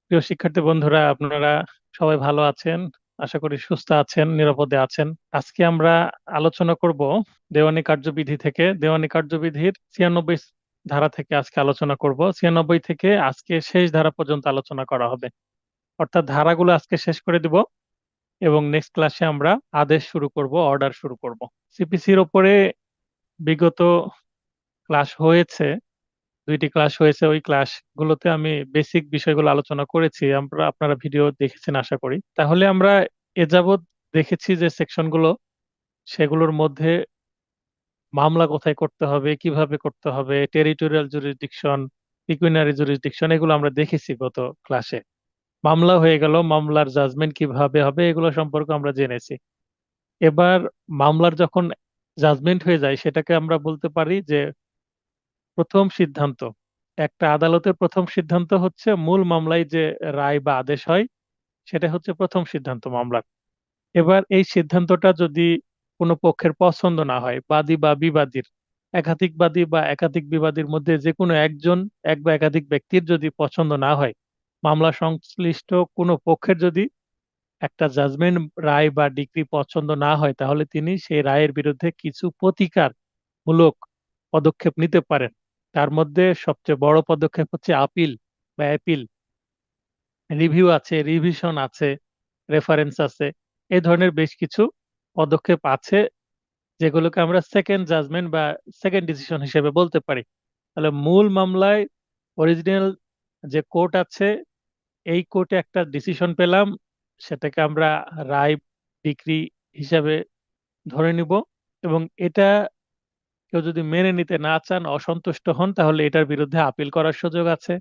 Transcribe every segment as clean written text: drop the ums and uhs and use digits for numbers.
প্রিয় শিক্ষার্থী বন্ধুরা, আপনারা সবাই ভালো আছেন। আশা করি সুস্থ আছেন, নিরাপদে আছেন। আজকে আমরা আলোচনা করব দেওয়ানি কার্যবিধি থেকে। দেওয়ানি কার্যবিধির 96 ধারা থেকে আজকে আলোচনা করব। 96 থেকে আজকে শেষ ধারা পর্যন্ত আলোচনা করা হবে, অর্থাৎ ধারাগুলো আজকে শেষ করে দিব এবং নেক্সট ক্লাসে আমরা আদেশ শুরু করব, অর্ডার শুরু করব। সিপিসির ওপরে বিগত ক্লাস হয়েছে, 2টি ক্লাস হয়েছে। ওই ক্লাসগুলোতে আমি বেসিক বিষয়গুলো আলোচনা করেছি, আপনারা ভিডিও দেখেছেন আশা করি। তাহলে আমরা এ যাবৎ দেখেছি যে সেকশনগুলো, সেগুলোর মধ্যে মামলা কোথায় করতে হবে, কিভাবে করতে হবে, টেরিটোরিয়াল জুরিসডিকশন, পিকুইনারি জুরিসডিকশন, এগুলো আমরা দেখেছি গত ক্লাসে। মামলা হয়ে গেল, মামলার জাজমেন্ট কিভাবে হবে এগুলো সম্পর্কে আমরা জেনেছি। এবার মামলার যখন জাজমেন্ট হয়ে যায়, সেটাকে আমরা বলতে পারি যে প্রথম সিদ্ধান্ত। একটা আদালতের প্রথম সিদ্ধান্ত হচ্ছে মূল মামলায় যে রায় বা আদেশ হয়, সেটা হচ্ছে প্রথম সিদ্ধান্ত মামলার। এবার এই সিদ্ধান্তটা যদি কোনো পক্ষের পছন্দ না হয়, বাদী বা বিবাদীর, একাধিক বাদী বা একাধিক বিবাদীর মধ্যে যে কোনো একজন, এক বা একাধিক ব্যক্তির যদি পছন্দ না হয়, মামলা সংশ্লিষ্ট কোনো পক্ষের যদি একটা জাজমেন্ট, রায় বা ডিক্রি পছন্দ না হয়, তাহলে তিনি সেই রায়ের বিরুদ্ধে কিছু প্রতিকারমূলক পদক্ষেপ নিতে পারেন। তার মধ্যে সবচেয়ে বড় পদক্ষেপ হচ্ছে আপিল বা অ্যাপিল। রিভিউ আছে, রিভিশন আছে, রেফারেন্স আছে, এই ধরনের বেশ কিছু পদক্ষেপ আছে, যেগুলোকে আমরা সেকেন্ড জাজমেন্ট বা সেকেন্ড ডিসিশন হিসেবে বলতে পারি। তাহলে মূল মামলায় অরিজিনাল যে কোর্ট আছে, এই কোর্টে একটা ডিসিশন পেলাম, সেটাকে আমরা রায়, ডিক্রি হিসাবে ধরে নিব। এবং এটা কেউ যদি মেনে নিতে না চান, অসন্তুষ্ট হন, তাহলে এটার বিরুদ্ধে আপিল করার সুযোগ আছে,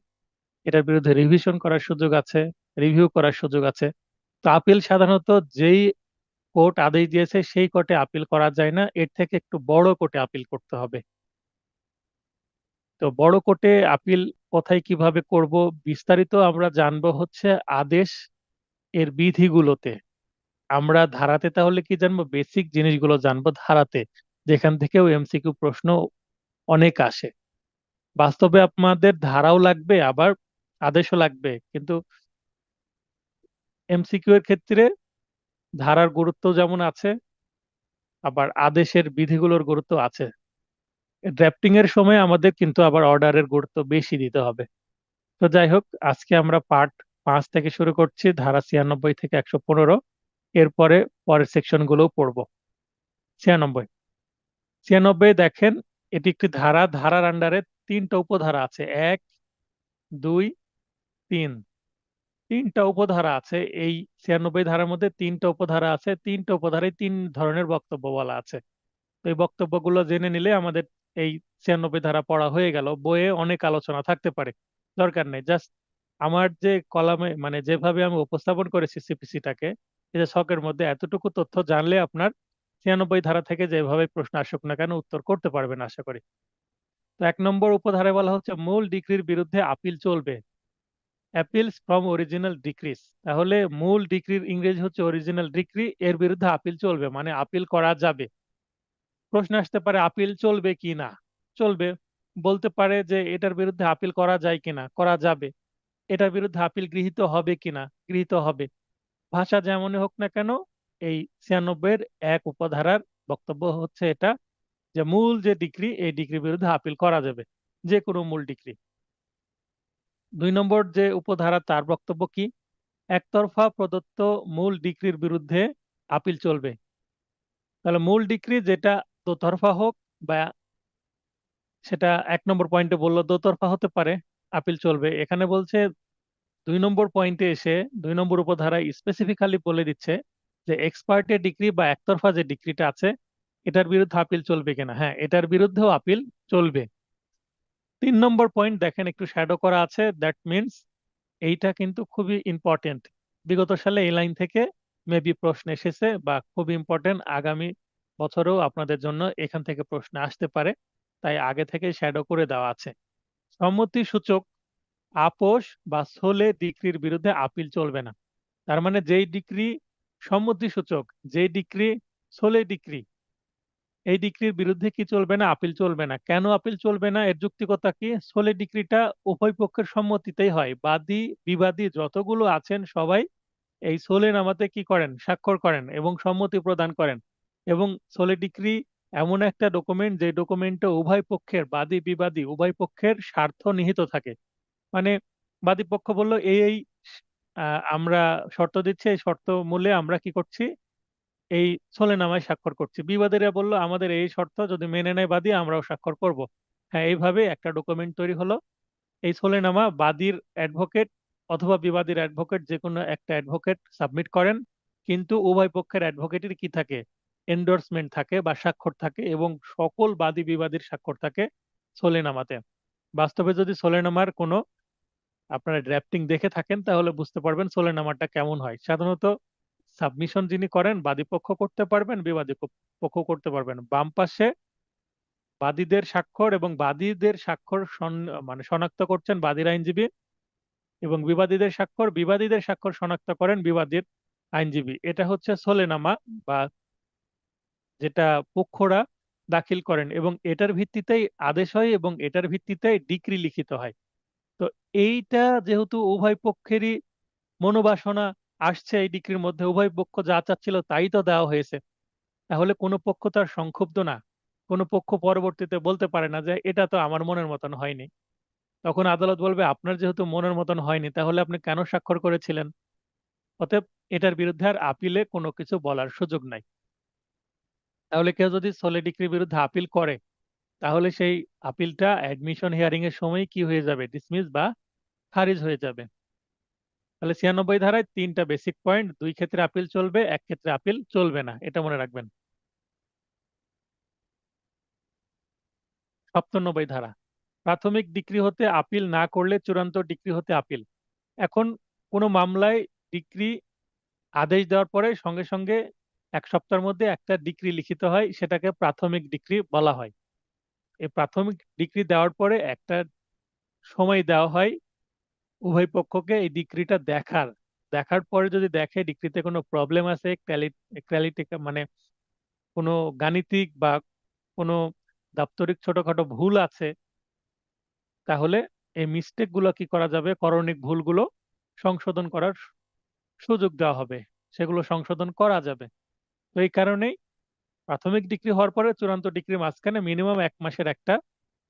এটার বিরুদ্ধে রিভিশন করার সুযোগ আছে, রিভিউ করার সুযোগ আছে। তো আপিল সাধারণত যেই কোর্ট আদেশ দিয়েছে সেই কোর্টে আপিল করা যায় না, এর থেকে একটু বড় কোর্টে আপিল করতে হবে। তো বড় কোর্টে আপিল কোথায় কিভাবে করব বিস্তারিত আমরা জানবো হচ্ছে আদেশ এর বিধিগুলোতে। আমরা ধারাতে তাহলে কি জানবো? বেসিক জিনিসগুলো জানবো ধারাতে, যেখান থেকেও এমসিকিউ প্রশ্ন অনেক আসে। বাস্তবে আপনাদের ধারাও লাগবে, আবার আদেশও লাগবে, কিন্তু এমসিকিউ এর ক্ষেত্রে ধারার গুরুত্ব যেমন আছে, আবার আদেশের বিধিগুলোর গুরুত্ব আছে। ড্রাফটিং এর সময় আমাদের কিন্তু আবার অর্ডারের গুরুত্ব বেশি দিতে হবে। তো যাই হোক, আজকে আমরা পার্ট 5 থেকে শুরু করছি, ধারা 96 থেকে 115। এরপরে পরের সেকশন গুলোও পড়বো। 96, 96 দেখেন, এটি একটি ধারা। ধারার আন্ডারে 3টা উপধারা আছে, 1, 2, 3। 3টা উপধারা আছে। এই 96 ধারার মধ্যে 3টা উপধারা আছে। 3টা উপধারায় 3 ধরনের বক্তব্য বলা আছে। তো এই বক্তব্যগুলো জেনে নিলে আমাদের এই 96 ধারা পড়া হয়ে গেল। বইয়ে অনেক আলোচনা থাকতে পারে, দরকার নেই। জাস্ট আমার যে কলামে, মানে যেভাবে আমি উপস্থাপন করেছি সিপিসিটাকে, এই যে ছকের মধ্যে এতটুকু তথ্য জানলে আপনার 96 ধারা থেকে যেভাবে প্রশ্ন আসুক না কেন উত্তর করতে পারবেন আশা করি। তো 1 নম্বর উপধারায় বলা হচ্ছে মূল ডিক্রির বিরুদ্ধে আপিল চলবে। Appeals from original decrease. তাহলে মূল ডিক্রির ইংরেজি হচ্ছে অরিজিনাল ডিক্রি, এর বিরুদ্ধে আপিল চলবে মানে আপিল করা যাবে। প্রশ্ন আসতে পারে আপিল চলবে কি না? চলবে। বলতে পারে যে এটার বিরুদ্ধে আপিল করা যায় কিনা? করা যাবে। এটার বিরুদ্ধে আপিল গৃহীত হবে কিনা? গৃহীত হবে। ভাষা যেমনই হোক না কেন, এই 96 এর 1 উপধারার বক্তব্য হচ্ছে এটা, যে মূল যে ডিক্রি, এই ডিক্রির বিরুদ্ধে আপিল করা যাবে, যে কোনো মূল ডিক্রি। 2 নম্বর যে উপধারা, তার বক্তব্য কি? একতরফা প্রদত্ত মূল ডিক্রির বিরুদ্ধে আপিল চলবে। তাহলে মূল ডিক্রি যেটা দোতরফা হোক, বা সেটা 1 নম্বর পয়েন্টে বললো দোতরফা হতে পারে, আপিল চলবে। এখানে বলছে 2 নম্বর পয়েন্টে এসে 2 নম্বর উপধারা স্পেসিফিক্যালি বলে দিচ্ছে যে এক্সপার্টের ডিগ্রি বা একতরফা যে ডিগ্রিটা আছে, এটার বিরুদ্ধে আপিল চলবে কিনা। হ্যাঁ, এটার বিরুদ্ধেও আপিল চলবে। 3 নম্বর পয়েন্ট দেখেন, একটু শ্যাডো করা আছে, দ্যাট মিনস এইটা কিন্তু খুবই ইম্পর্টেন্ট। বিগত সালে এই লাইন থেকে মেবি প্রশ্ন এসেছে, বা খুব ইম্পর্টেন্ট, আগামী বছরেও আপনাদের জন্য এখান থেকে প্রশ্ন আসতে পারে, তাই আগে থেকে শ্যাডো করে দেওয়া আছে। সম্মতি সূচক আপোষ বা সোলে ডিক্রির বিরুদ্ধে আপিল চলবে না। তার মানে যেই ডিক্রি সম্মতি সূচক, যেই ডিক্রি সোলে ডিক্রি, এই ডিক্রির বিরুদ্ধে কি চলবে না? আপিল চলবে না। কেন আপিল চলবে না? এর যৌক্তিকতা কি? সোলে ডিক্রিটা উভয় পক্ষের সম্মতিতেই হয়। বাদী বিবাদী যতগুলো আছেন সবাই এই সোলে নামাতে কি করেন? স্বাক্ষর করেন এবং সম্মতি প্রদান করেন। এবং সোলে ডিক্রি এমন একটা ডকুমেন্ট যে ডকুমেন্টে উভয় পক্ষের বাদী বিবাদী উভয় পক্ষের স্বার্থ নিহিত থাকে। মানে বাদী পক্ষ বলল এই আমরা শর্ত দিচ্ছি, এই শর্ত মূলে আমরা কি করছি? এই সোলেনামায় স্বাক্ষর করছি। বিবাদীরা বলল আমাদের এই শর্ত যদি মেনে নেয় বাদী আমরাও স্বাক্ষর করব। হ্যাঁ, এইভাবে একটা ডকুমেন্ট তৈরি হলো। এই সোলেনামা বাদীর অ্যাডভোকেট অথবা বিবাদীর অ্যাডভোকেট যে কোনো একটা অ্যাডভোকেট সাবমিট করেন, কিন্তু উভয় পক্ষের অ্যাডভোকেটের কি থাকে? এন্ডোর্সমেন্ট থাকে বা স্বাক্ষর থাকে এবং সকল বাদী বিবাদীর স্বাক্ষর থাকে সোলেনামাতে। বাস্তবে যদি সোলেনামার কোনো আপনারা ড্রাফটিং দেখে থাকেন তাহলে বুঝতে পারবেন সোলেনামাটা কেমন হয়। সাধারণত সাবমিশন যিনি করেন বাদী পক্ষ করতে পারবেন, বিবাদী পক্ষ করতে পারবেন। বাম পাশে বাদীদের স্বাক্ষর এবং বাদীদের স্বাক্ষর মানে শনাক্ত করছেন বাদীর আইনজীবী, এবং বিবাদীদের স্বাক্ষর শনাক্ত করেন বিবাদীর আইনজীবী। এটা হচ্ছে সোলেনামা বা যেটা পক্ষরা দাখিল করেন, এবং এটার ভিত্তিতেই আদেশ হয় এবং এটার ভিত্তিতেই ডিক্রি লিখিত হয়। তো এইটা যেহেতু উভয় পক্ষেরই মনোবাসনা আসছে, এই ডিক্রির মধ্যে উভয় পক্ষ যা চাচ্ছিল তাই তো দেওয়া হয়েছে, তাহলে কোনো পক্ষ তো আর সংক্ষুব্ধ না। কোনো পক্ষ পরবর্তীতে বলতে পারে না যে এটা তো আমার মনের মতন হয়নি। তখন আদালত বলবে আপনার যেহেতু মনের মতন হয়নি তাহলে আপনি কেন স্বাক্ষর করেছিলেন? অতএব এটার বিরুদ্ধে আর আপিলে কোনো কিছু বলার সুযোগ নাই। তাহলে কেউ যদি সোলে ডিক্রির বিরুদ্ধে আপিল করে তাহলে সেই আপিলটা অ্যাডমিশন হিয়ারিং এর সময় কি হয়ে যাবে? ডিসমিস বা খারিজ হয়ে যাবে। তাহলে 96 ধারায় তিনটা বেসিক পয়েন্ট, দুই ক্ষেত্রে আপিল চলবে, এক ক্ষেত্রে আপিল চলবে না, এটা মনে রাখবেন। 97 ধারা, প্রাথমিক ডিক্রি হতে আপিল না করলে চূড়ান্ত ডিক্রি হতে আপিল। এখন কোনো মামলায় ডিক্রি আদেশ দেওয়ার পরে সঙ্গে সঙ্গে 1 সপ্তাহের মধ্যে একটা ডিক্রি লিখিত হয়, সেটাকে প্রাথমিক ডিক্রি বলা হয়। এই প্রাথমিক ডিক্রি দেওয়ার পরে একটা সময় দেওয়া হয় উভয় পক্ষকে এই ডিক্রিটা দেখার। দেখার পরে যদি দেখে ডিক্রিতে কোনো প্রবলেম আছে, ক্যালিটি মানে কোনো গাণিতিক বা কোনো দাপ্তরিক ছোটখাটো ভুল আছে, তাহলে এই মিস্টেক গুলো কি করা যাবে? করণিক ভুলগুলো সংশোধন করার সুযোগ দেওয়া হবে, সেগুলো সংশোধন করা যাবে। তো এই কারণেই প্রাথমিক ডিগ্রি হওয়ার পরে চূড়ান্ত ডিগ্রির মাঝখানে মিনিমাম 1 মাসের একটা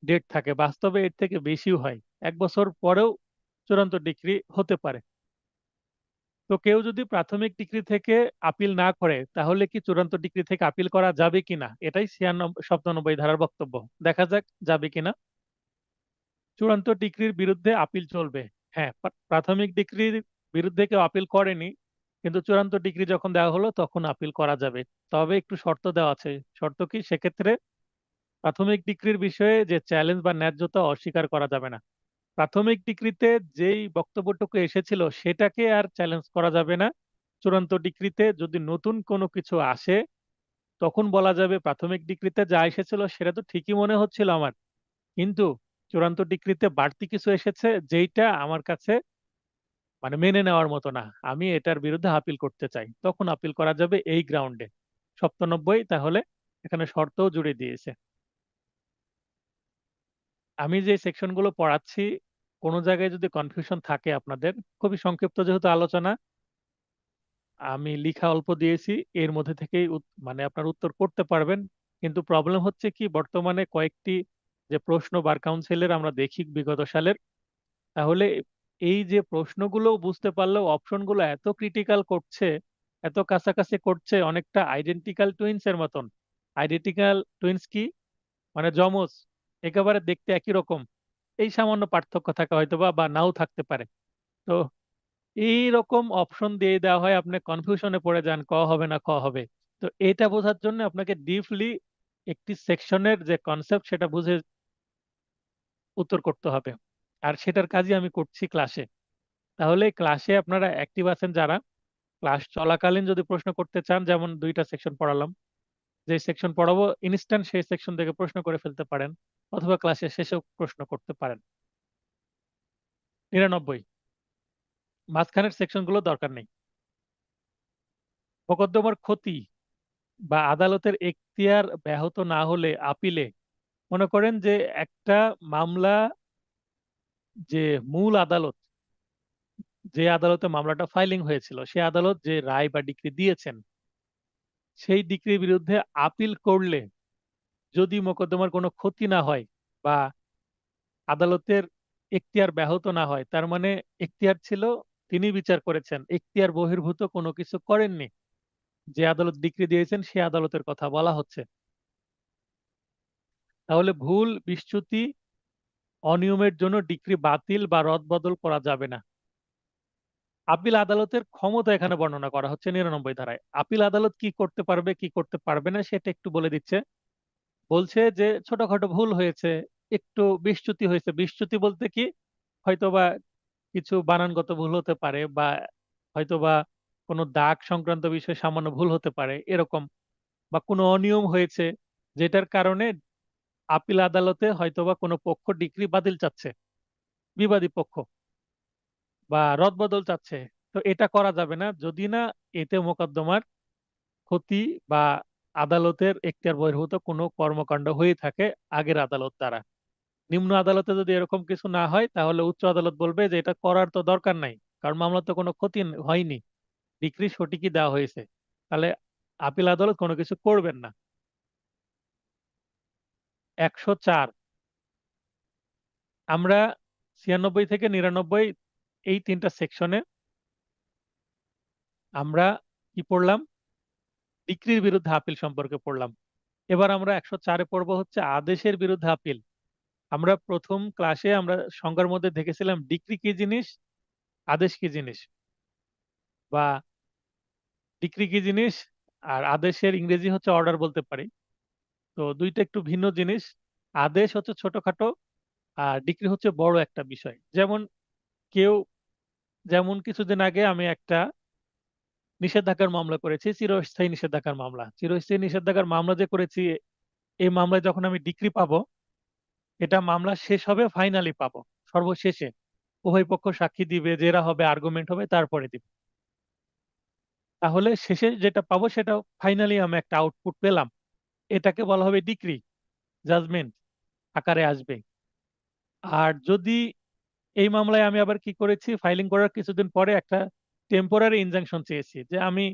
ডেট থাকে, বাস্তবে এর থেকে বেশিও হয়। 1 বছর পরেও চূড়ান্ত ডিগ্রি হতে পারে। তো কেউ যদি প্রাথমিক ডিগ্রি থেকে আপিল না করে তাহলে কি চূড়ান্ত ডিগ্রি থেকে আপিল করা যাবে কিনা, এটাই 97 ধারার বক্তব্য। দেখা যাক যাবে কিনা। চূড়ান্ত ডিগ্রির বিরুদ্ধে আপিল চলবে। হ্যাঁ, প্রাথমিক ডিগ্রির বিরুদ্ধে কেউ আপিল করেনি, কিন্তু চূড়ান্ত ডিগ্রি যখন দেওয়া হলো তখন আপিল করা যাবে। তবে একটু শর্ত দেওয়া আছে। শর্ত কি? সেক্ষেত্রে প্রাথমিক ডিগ্রির বিষয়ে যে চ্যালেঞ্জ বা ন্যায্যতা অস্বীকার করা যাবে না। প্রাথমিক ডিগ্রিতে যেই বক্তব্যটুকু এসেছিল সেটাকে আর চ্যালেঞ্জ করা যাবে না। চূড়ান্ত ডিগ্রিতে যদি নতুন কোনো কিছু আসে তখন বলা যাবে প্রাথমিক ডিগ্রিতে যা এসেছিল সেটা তো ঠিকই মনে হচ্ছিল আমার, কিন্তু চূড়ান্ত ডিগ্রিতে বাড়তি কিছু এসেছে যেইটা আমার কাছে মানে মেনে নেওয়ার মতো না, আমি এটার বিরুদ্ধে আপিল করতে চাই, তখন আপিল করা যাবে এই গ্রাউন্ডে। 97 তাহলে এখানে শর্তও জুড়ে দিয়েছে। আমি যে সেকশনগুলো পড়াচ্ছি কোনো জায়গায় যদি কনফিউশন থাকে আপনাদের, খুবই সংক্ষিপ্ত যেহেতু আলোচনা, আমি লিখা অল্প দিয়েছি, এর মধ্যে থেকেই মানে আপনার উত্তর করতে পারবেন। কিন্তু প্রবলেম হচ্ছে কি, বর্তমানে কয়েকটি যে প্রশ্ন বার কাউন্সিলের আমরা দেখি বিগত সালের, তাহলে এই যে প্রশ্নগুলো বুঝতে পারলেও অপশনগুলো এত ক্রিটিক্যাল করছে, এত কাছাকাছি করছে, অনেকটা আইডেন্টিক্যাল টুইন্স এর মতন। আইডেন্টিক্যাল টুইন্স কি? মানে যমজ, একেবারে দেখতে একই রকম, এই সামান্য পার্থক্য থাকা হয়তো বা বা নাও থাকতে পারে। তো এই রকম অপশন দিয়ে দেওয়া হয়, আপনি কনফিউশনে পড়ে যান ক হবে না খ হবে। তো এটা বোঝার জন্য আপনাকে ডিপলি একটি সেকশনের যে কনসেপ্ট সেটা বুঝে উত্তর করতে হবে। আর সেটার কাজই আমি করছি ক্লাসে। তাহলে ক্লাসে আপনারা অ্যাক্টিভ আছেন যারা, ক্লাস চলাকালীন যদি প্রশ্ন করতে চান, যেমন 2টা সেকশন পড়ালাম, যে সেকশন পড়াবো ইনস্ট্যান্ট সেই সেকশন থেকে প্রশ্ন করে ফেলতে পারেন, অথবা ক্লাসের শেষেও প্রশ্ন করতে পারেন। 99, মাঝখানের সেকশন গুলো দরকার নেই। মোকদ্দমার ক্ষতি, বা আদালতের এখতিয়ার ব্যাহত না হলে আপিলে, মনে করেন যে একটা মামলা, যে মূল আদালত, যে আদালতে মামলাটা ফাইলিং হয়েছিল, সে আদালত যে রায় বা ডিক্রি দিয়েছেন, সেই ডিক্রির বিরুদ্ধে আপিল করলে যদি মোকদ্দমার কোনো ক্ষতি না হয় বা আদালতের এখতিয়ার ব্যাহত না হয়, তার মানে এখতিয়ার ছিল, তিনি বিচার করেছেন, এখতিয়ার বহির্ভূত কোনো কিছু করেননি, যে আদালত ডিক্রি দিয়েছেন সে আদালতের কথা বলা হচ্ছে। তাহলে ভুল, বিচ্যুতি, অনিয়মের জন্য ডিক্রি বাতিল বা রদবদল করা যাবে না। আপিল আদালতের ক্ষমতা এখানে বর্ণনা করা হচ্ছে 99 ধারায়। আপিল আদালত কি করতে পারবে কি করতে পারবে না সেটা একটু বলে দিচ্ছে। বলছে যে ছোটখাটো ভুল হয়েছে, একটু বিচ্যুতি হয়েছে। বিচ্যুতি বলতে কি, হয়তোবা কিছু বানানগত ভুল হতে পারে, বা হয়তোবা কোনো দাগ সংক্রান্ত বিষয়ে সামান্য ভুল হতে পারে এরকম, বা কোনো অনিয়ম হয়েছে যেটার কারণে আপিল আদালতে হয়তোবা কোনো পক্ষ ডিক্রি বাতিল চাচ্ছে, বিবাদী পক্ষ, বা রদবদল চাচ্ছে। তো এটা করা যাবে না যদি না এতে মোকদ্দমার ক্ষতি বা আদালতের এখতিয়ার বহির্ভূত কোনো কর্মকাণ্ড হয়ে থাকে আগের আদালত দ্বারা। নিম্ন আদালতে যদি এরকম কিছু না হয়, তাহলে উচ্চ আদালত বলবে যে এটা করার তো দরকার নাই, কারণ মামলা তো কোনো ক্ষতি হয়নি, ডিক্রি সঠিকই দেওয়া হয়েছে। তাহলে আপিল আদালত কোনো কিছু করবেন না। 104, আমরা 96 থেকে 99 এই তিনটা সেকশনে আমরা কি পড়লাম, ডিক্রির বিরুদ্ধে আপিল সম্পর্কে পড়লাম। এবার আমরা 104-এ পড়বো হচ্ছে আদেশের বিরুদ্ধে আপিল। আমরা প্রথম ক্লাসে আমরা সংজ্ঞার মধ্যে দেখেছিলাম ডিক্রি কি জিনিস, আদেশ কি জিনিস, বা ডিক্রি কি জিনিস আর আদেশের ইংরেজি হচ্ছে অর্ডার বলতে পারি। তো দুইটা একটু ভিন্ন জিনিস। আদেশ হচ্ছে ছোটখাটো, আর ডিক্রি হচ্ছে বড় একটা বিষয়। যেমন কেউ, যেমন কিছুদিন আগে আমি একটা নিষেধাজ্ঞার মামলা করেছি, চিরস্থায়ী নিষেধাজ্ঞার মামলা। চিরস্থায়ী নিষেধাজ্ঞার মামলা যে করেছি, এই মামলায় যখন আমি ডিক্রি পাবো, এটা মামলা শেষ হবে, ফাইনালি পাবো সর্বশেষে, উভয় পক্ষ সাক্ষী দিবে, জেরা হবে, আর্গুমেন্ট হবে, তারপরে দিবে। তাহলে শেষে যেটা পাবো সেটা ফাইনালি আমি একটা আউটপুট পেলাম, এটাকে বলা হবে ডিক্রি, জাজমেন্ট আকারে আসবে। আর যদি এই মামলায় আমি আবার কি করেছি, ফাইলিং করার কিছুদিন পরে একটা টেম্পোরারি ইনজাংশন চেয়েছি, যে আমি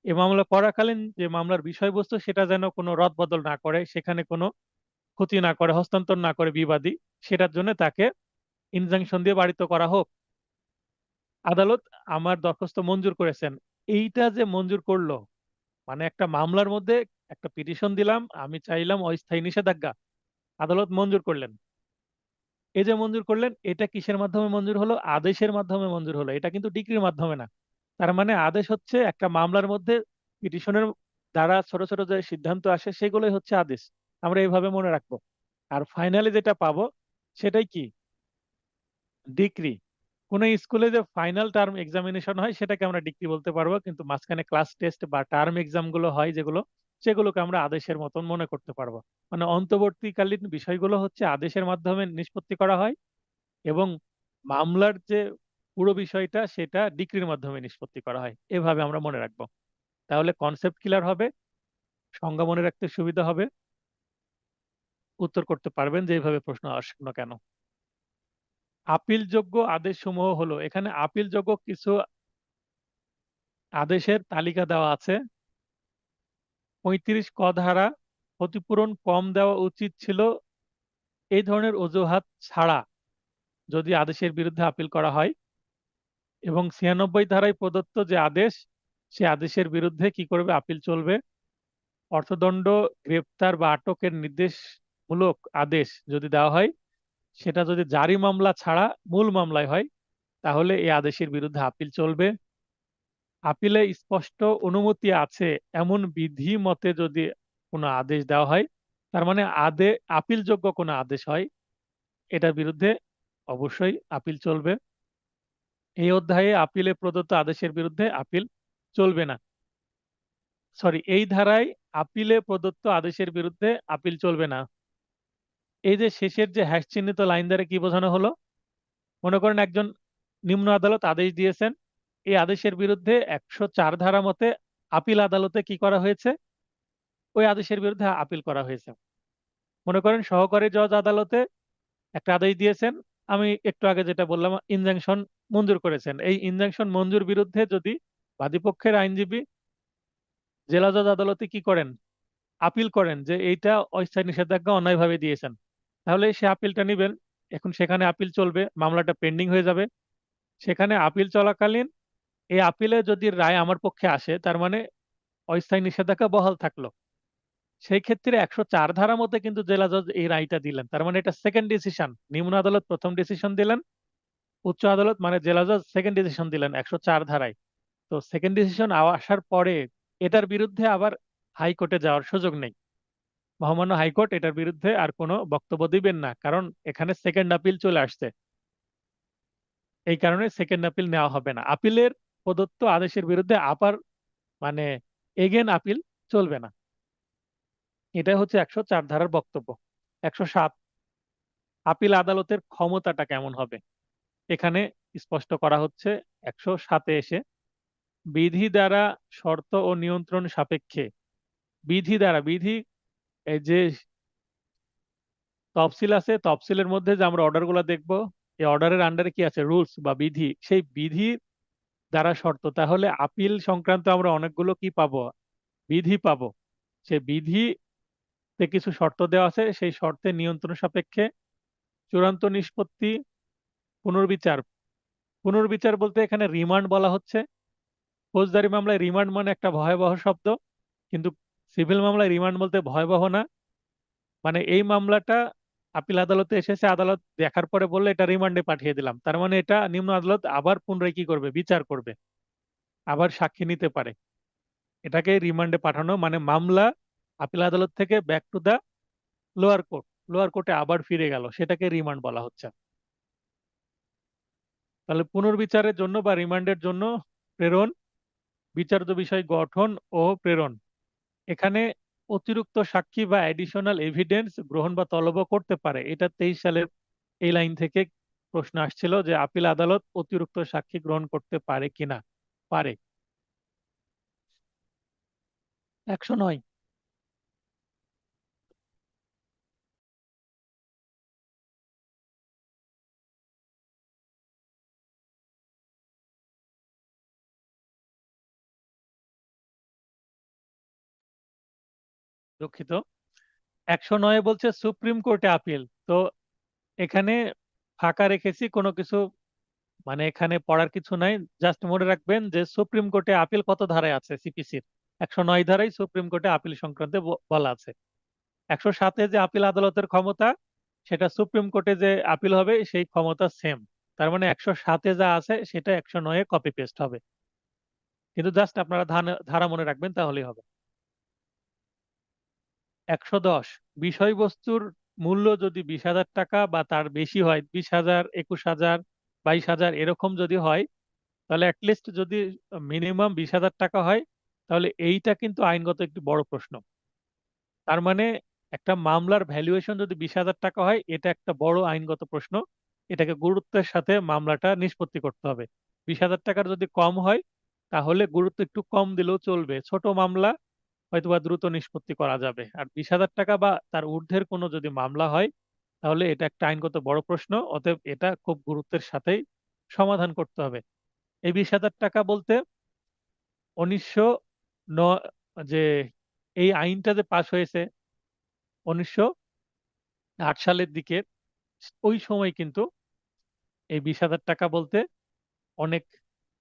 এই মামলা করাকালীন যে মামলার বিষয়বস্তু সেটা যেন কোনো রদবদল না করে, সেখানে কোনো ক্ষতি না করে, হস্তান্তর না করে বিবাদী, সেটার জন্য তাকে ইনজাংশন দিয়ে বাড়িত করা হোক। আদালত আমার দরখাস্ত মঞ্জুর করেছেন। এইটা যে মঞ্জুর করলো, মানে একটা মামলার মধ্যে একটা পিটিশন দিলাম, আমি চাইলাম অস্থায়ী নিষেধাজ্ঞা, আদালত মঞ্জুর করলেন। এই যে মঞ্জুর করলেন, এটা কিসের মাধ্যমে মঞ্জুর হলো, আদেশের মাধ্যমে মঞ্জুর হলো। এটা কিন্তু ডিক্রির মাধ্যমে না। তার মানে আদেশ হচ্ছে একটা মামলার মধ্যে পিটিশনের দ্বারা ছোট ছোট যে সিদ্ধান্ত আসে সেগুলোই হচ্ছে আদেশ। আমরা এইভাবে মনে রাখবো। আর ফাইনালি যেটা পাবো সেটাই কি, ডিক্রি। কোন স্কুলে যে ফাইনাল টার্ম এক্সামিনেশন হয় সেটাকে আমরা ডিক্রি বলতে পারবো, কিন্তু মাঝখানে ক্লাস টেস্ট বা টার্ম এক্সাম গুলো হয় যেগুলো, সেগুলোকে আমরা আদেশের মতন মনে করতে পারবো। মানে অন্তর্বর্তীকালীন বিষয়গুলো হচ্ছে আদেশের মাধ্যমে নিষ্পত্তি করা হয়, এবং মামলার যে পুরো বিষয়টা সেটা ডিক্রির মাধ্যমে নিষ্পত্তি করা হয়। এভাবে আমরা মনে রাখবো। তাহলে কনসেপ্ট ক্লিয়ার হবে, সংজ্ঞা মনে রাখতে সুবিধা হবে, উত্তর করতে পারবেন যে এইভাবে প্রশ্ন আসুক না কেন। আপিলযোগ্য আদেশসমূহ হলো, এখানে আপিলযোগ্য কিছু আদেশের তালিকা দেওয়া আছে। 35 ক ধারা, ক্ষতিপূরণ কম দেওয়া উচিত ছিল, এই ধরনের অজুহাত ছাড়া যদি আদেশের বিরুদ্ধে আপিল করা হয়। এবং 96 ধারায় প্রদত্ত যে আদেশ, সে আদেশের বিরুদ্ধে কি করবে, আপিল চলবে। অর্থদণ্ড, গ্রেপ্তার বা আটকের নির্দেশমূলক আদেশ যদি দেওয়া হয়, সেটা যদি জারি মামলা ছাড়া মূল মামলায় হয়, তাহলে এই আদেশের বিরুদ্ধে আপিল চলবে। আপিলে স্পষ্ট অনুমতি আছে এমন বিধি মতে যদি কোনো আদেশ দেওয়া হয়, তার মানে আপিলযোগ্য কোনো আদেশ হয়, এটার বিরুদ্ধে অবশ্যই আপিল চলবে। এই অধ্যায়ে আপিলে প্রদত্ত আদেশের বিরুদ্ধে আপিল চলবে না। সরি, এই ধারায় আপিলে প্রদত্ত আদেশের বিরুদ্ধে আপিল চলবে না। এই যে শেষের যে হ্যাশ চিহ্নিত লাইন দ্বারা কি বোঝানো হলো, মনে করেন একজন নিম্ন আদালত আদেশ দিয়েছেন, এই আদেশের বিরুদ্ধে 104 ধারা মতে আপিল আদালতে কি করা হয়েছে, ওই আদেশের বিরুদ্ধে আপিল করা হয়েছে। মনে করেন সহকারী জজ আদালতে একটা আদেশ দিয়েছেন, আমি একটু আগে যেটা বললাম ইনজাংশন মঞ্জুর করেছেন, এই ইনজাংশন মঞ্জুর বিরুদ্ধে যদি বাদীপক্ষের আইনজীবী জেলা জজ আদালতে কি করেন, আপিল করেন যে এইটা অস্থায়ী নিষেধাজ্ঞা অন্যায়ভাবে দিয়েছেন, তাহলে সে আপিলটা নিবেন। এখন সেখানে আপিল চলবে, মামলাটা পেন্ডিং হয়ে যাবে। সেখানে আপিল চলাকালীন এই আপিলে যদি রায় আমার পক্ষে আসে, তার মানে অস্থায়ী নিষেধাজ্ঞা বহাল থাকলো। সেই ক্ষেত্রে 104 ধারা মতে কিন্তু জেলা জজ এই রায়টা দিলেন, তার মানে এটা সেকেন্ড ডিসিশন। নিম্ন আদালত প্রথম ডিসিশন দিলেন, উচ্চ আদালত মানে জেলা জজ সেকেন্ড ডিসিশন দিলেন 104 ধারায়। তো সেকেন্ড ডিসিশন আসার পরে এটার বিরুদ্ধে আবার হাইকোর্টে যাওয়ার সুযোগ নেই। মহামান্য হাইকোর্ট এটার বিরুদ্ধে আর কোনো বক্তব্য দিবেন না, কারণ এখানে সেকেন্ড আপিল চলে আসছে। এই কারণে সেকেন্ড আপিল নেওয়া হবে না। আপিলের প্রদত্ত আদেশের বিরুদ্ধে আবার মানে এগেন আপিল চলবে না। এটা হচ্ছে 104 ধারার বক্তব্য। 107, আপিল আদালতের ক্ষমতাটা কেমন হবে। এখানে স্পষ্ট করা হচ্ছে 107-এ এসে, বিধি দ্বারা শর্ত ও নিয়ন্ত্রণ সাপেক্ষে, বিধি দ্বারা, বিধি এই যে তফসিল আছে, তফসিলের মধ্যে যে আমরা অর্ডার গুলা দেখবো, এই অর্ডারের আন্ডারে কি আছে, রুলস বা বিধি, সেই বিধি দ্বারা শর্ত, তাহলে আপিল সংক্রান্ত আমরা অনেকগুলো কি পাবো, বিধি পাবো। সে বিধিতে কিছু শর্ত দেওয়া আছে, সেই শর্তের নিয়ন্ত্রণ সাপেক্ষে চূড়ান্ত নিষ্পত্তি, পুনর্বিচার। পুনর্বিচার বলতে এখানে রিমান্ড বলা হচ্ছে। ফৌজদারি মামলায় রিমান্ড মানে একটা ভয়াবহ শব্দ, কিন্তু সিভিল মামলায় রিমান্ড বলতে ভয়াবহ না। মানে এই মামলাটা আপিল আদালতে এসেছে, আদালত দেখার পরে বললে এটা রিমান্ডে পাঠিয়ে দিলাম, তার মানে এটা নিম্ন আদালত আবার পুনরায় কি করবে, বিচার করবে, আবার সাক্ষী নিতে পারে। এটাকে রিমান্ডে পাঠানো মানে মামলা আপিল আদালত থেকে back to the lower court, lower কোর্টে আবার ফিরে গেল, সেটাকে রিমান্ড বলা হচ্ছে। তাহলে পুনর্বিচারের জন্য বা রিমান্ডের জন্য প্রেরণ, বিচার্য বিষয় গঠন ও প্রেরণ। এখানে অতিরিক্ত সাক্ষী বা অ্যাডিশনাল এভিডেন্স গ্রহণ বা তলব করতে পারে। এটা 23 সালের এই লাইন থেকে প্রশ্ন আসছিল যে আপিল আদালত অতিরিক্ত সাক্ষী গ্রহণ করতে পারে কিনা। পারে। 109, দুঃখিত, 109 বলছে সুপ্রিম কোর্টে আপিল। তো এখানে ফাঁকা রেখেছি কোনো কিছু, মানে এখানে পড়ার কিছু নাই। জাস্ট মনে রাখবেন যে সুপ্রিম কোর্টে আপিল কত ধারায় আছে, সিপিসির 109 ধারায় সুপ্রিম কোর্টে আপিল সংক্রান্তে বলা আছে। 107-এ যে আপিল আদালতের ক্ষমতা, সেটা সুপ্রিম কোর্টে যে আপিল হবে সেই ক্ষমতা সেম। তার মানে 107-এ যা আছে সেটা 109-এ কপি পেস্ট হবে। কিন্তু জাস্ট আপনারা ধারা মনে রাখবেন তাহলেই হবে। 110, বিষয়বস্তুর মূল্য যদি 20,000 টাকা বা তার বেশি হয়, 20,000, 21,000, 22,000 এরকম যদি হয়, তাহলে অ্যাটলিস্ট যদি মিনিমাম 20,000 টাকা হয়, তাহলে এইটা কিন্তু আইনগত একটি বড় প্রশ্ন। তার মানে একটা মামলার ভ্যালুয়েশন যদি 20,000 টাকা হয়, এটা একটা বড় আইনগত প্রশ্ন। এটাকে গুরুত্বের সাথে মামলাটা নিষ্পত্তি করতে হবে। 20,000 টাকার যদি কম হয়, তাহলে গুরুত্ব একটু কম দিলেও চলবে, ছোট মামলা হয়তোবা দ্রুত নিষ্পত্তি করা যাবে। আর 20,000 টাকা বা তার ঊর্ধ্বের কোনো যদি মামলা হয়, তাহলে এটা একটা আইনগত বড় প্রশ্ন, অতএব এটা খুব গুরুত্বের সাথেই সমাধান করতে হবে। এই 20,000 টাকা বলতে 1909, যে এই আইনটা যে পাশ হয়েছে 1908 সালের দিকে, ওই সময় কিন্তু এই 20,000 টাকা বলতে অনেক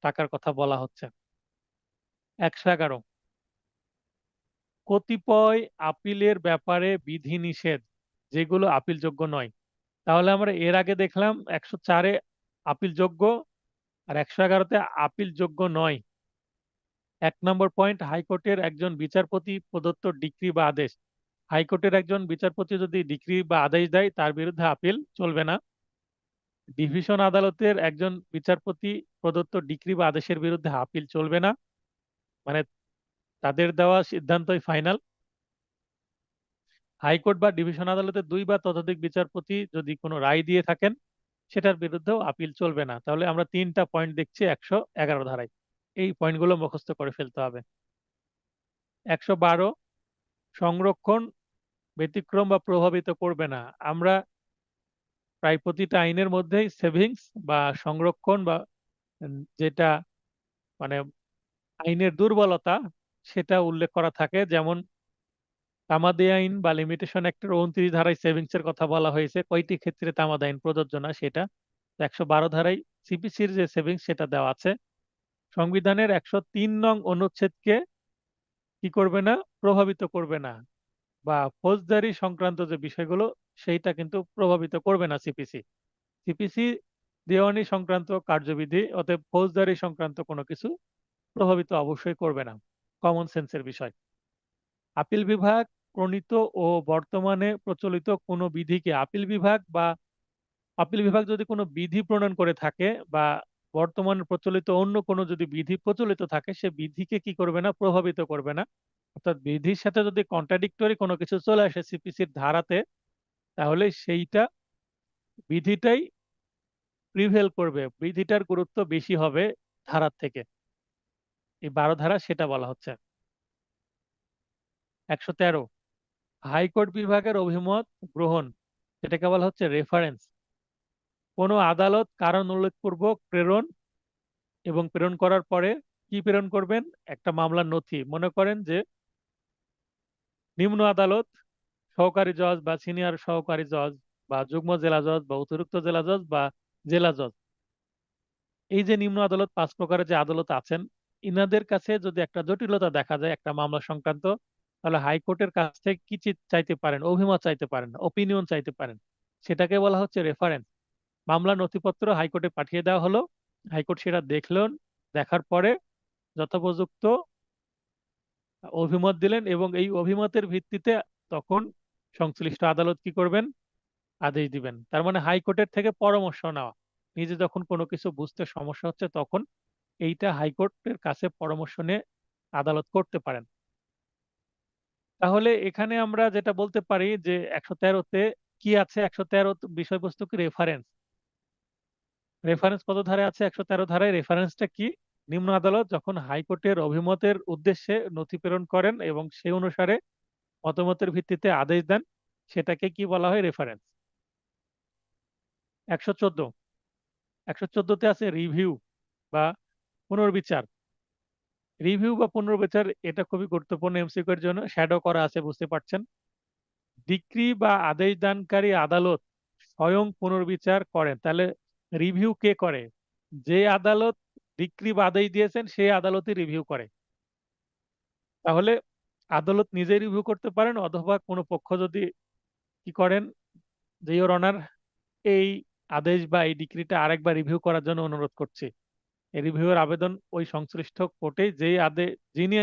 টাকার কথা বলা হচ্ছে। 111, কতিপয় আপিলের ব্যাপারে বিধিনিষেধ যেগুলো আপিলযোগ্য নয়। তাহলে আমরা এর আগে দেখলাম 104-এ আপিলযোগ্য, আর 111-তে আপিলযোগ্য নয়। 1 নম্বর পয়েন্ট, হাইকোর্টের একজন বিচারপতি প্রদত্ত ডিক্রি বা আদেশ। হাইকোর্টের একজন বিচারপতি যদি ডিক্রি বা আদেশ দেয়, তার বিরুদ্ধে আপিল চলবে না। ডিভিশন আদালতের একজন বিচারপতি প্রদত্ত ডিক্রি বা আদেশের বিরুদ্ধে আপিল চলবে না, মানে তাদের দেওয়া সিদ্ধান্তই ফাইনাল। হাইকোর্ট বা ডিভিশন আদালতের 2 বা ততোধিক বিচারপতি যদি কোনো রায় দিয়ে থাকেন, সেটার বিরুদ্ধেও আপিল চলবে না। তাহলে আমরা 3টা পয়েন্ট দেখছি 111 ধারায়। এই পয়েন্টগুলো মুখস্থ করে ফেলতে হবে। 112, সংরক্ষণ ব্যতিক্রম বা প্রভাবিত করবে না। আমরা প্রায় প্রতিটা আইনের মধ্যেই সেভিংস বা সংরক্ষণ বা যেটা মানে আইনের দুর্বলতা সেটা উল্লেখ করা থাকে। যেমন তামাদি আইন বা লিমিটেশন অ্যাক্টের 29 ধারায় সেভিংস এর কথা বলা হয়েছে, কয়টি ক্ষেত্রে তামাদি আইন প্রযোজ্য না সেটা। 112 ধারায় সিপিসির যে সেভিংস সেটা দেওয়া আছে। সংবিধানের 103 নং অনুচ্ছেদকে কি করবে না, প্রভাবিত করবে না, বা ফৌজদারি সংক্রান্ত যে বিষয়গুলো সেইটা কিন্তু প্রভাবিত করবে না সিপিসি। সিপিসি দেওয়ানি সংক্রান্ত কার্যবিধি, অতএব ফৌজদারি সংক্রান্ত কোনো কিছু প্রভাবিত অবশ্যই করবে না। কমন সেন্সের বিষয়। আপিল বিভাগ প্রণীত ও বর্তমানে প্রচলিত কোনো বিধিকে আপিল বিভাগ যদি কোনো বিধি প্রণয়ন করে থাকে বা বর্তমানে প্রচলিত অন্য কোনো যদি বিধি প্রচলিত থাকে, সে বিধিকে কি করবে না, প্রভাবিত করবে না। অর্থাৎ বিধির সাথে যদি কন্ট্রাডিক্টরি কোনো কিছু চলে আসে সিপিসির ধারাতে, তাহলে সেইটা বিধিটাই প্রিভেল করবে, বিধিটার গুরুত্ব বেশি হবে ধারার থেকে। এই 12 ধারা সেটা বলা হচ্ছে। 113 হাইকোর্ট বিভাগের অভিমত গ্রহণ, এটাকে বলা হচ্ছে রেফারেন্স। কোনো আদালত কারণ উল্লেখপূর্বক প্রেরণ এবং প্রেরণ করার পরে কি প্রেরণ করবেন, একটা মামলার নথি। মনে করেন যে নিম্ন আদালত, সহকারী জজ বা সিনিয়র সহকারী জজ বা যুগ্ম জেলা জজ বা অতিরিক্ত জেলা জজ বা জেলা জজ, এই যে নিম্ন আদালত 5 প্রকারের যে আদালত আছেন, ইনাদের কাছে যদি একটা জটিলতা দেখা যায় একটা মামলা সংক্রান্ত, তাহলে হাইকোর্টের কাছ থেকে কি চাইতে পারেন, অভিমত চাইতে পারেন, ওপিনিয়ন চাইতে পারেন। সেটাকে বলা হচ্ছে রেফারেন্স। মামলা নথিপত্র হাইকোর্টে পাঠিয়ে দেওয়া হলো, হাইকোর্ট সেটা দেখলেন, দেখার পরে যথোপযুক্ত অভিমত দিলেন, এবং এই অভিমতের ভিত্তিতে তখন সংশ্লিষ্ট আদালত কি করবেন, আদেশ দিবেন। তার মানে হাইকোর্টের থেকে পরামর্শ নেওয়া। নিজে যখন কোনো কিছু বুঝতে সমস্যা হচ্ছে তখন এইটা হাইকোর্টের কাছে পরামর্শ নিয়ে আদালত করতে পারেন। তাহলে এখানে আমরা যেটা বলতে পারি যে 113-তে কি আছে, 113 বিষয়বস্তু কি, রেফারেন্স। রেফারেন্স কত ধারায় আছে, 113 ধারায়। রেফারেন্সটা কি, নিম্ন আদালত যখন হাইকোর্টের অভিমতের উদ্দেশ্যে নথি প্রেরণ করেন এবং সে অনুসারে মতামতের ভিত্তিতে আদেশ দেন, সেটাকে কি বলা হয়, রেফারেন্স। 114, 114-তে আছে রিভিউ বা পুনর্বিচার। রিভিউ বা পুনর্বিচার এটা খুবই গুরুত্বপূর্ণ এমসিকিউ এর জন্য, শ্যাডো করা আছে বুঝতে পারছেন। ডিক্রি বা আদেশ দানকারী আদালত স্বয়ং পুনর্বিচার করেন। তাহলে রিভিউ কে করে, যে আদালত ডিক্রি বা আদেশ দিয়েছেন সেই আদালতই রিভিউ করে। তাহলে আদালত নিজে রিভিউ করতে পারেন, অথবা কোনো পক্ষ যদি কি করেন যে ইওর অনার, এই আদেশ বা এই ডিক্রিটা আরেকবার রিভিউ করার জন্য অনুরোধ করছি, এই রিভিউয়ের আবেদন ওই সংশ্লিষ্ট কোর্টে যেই যিনি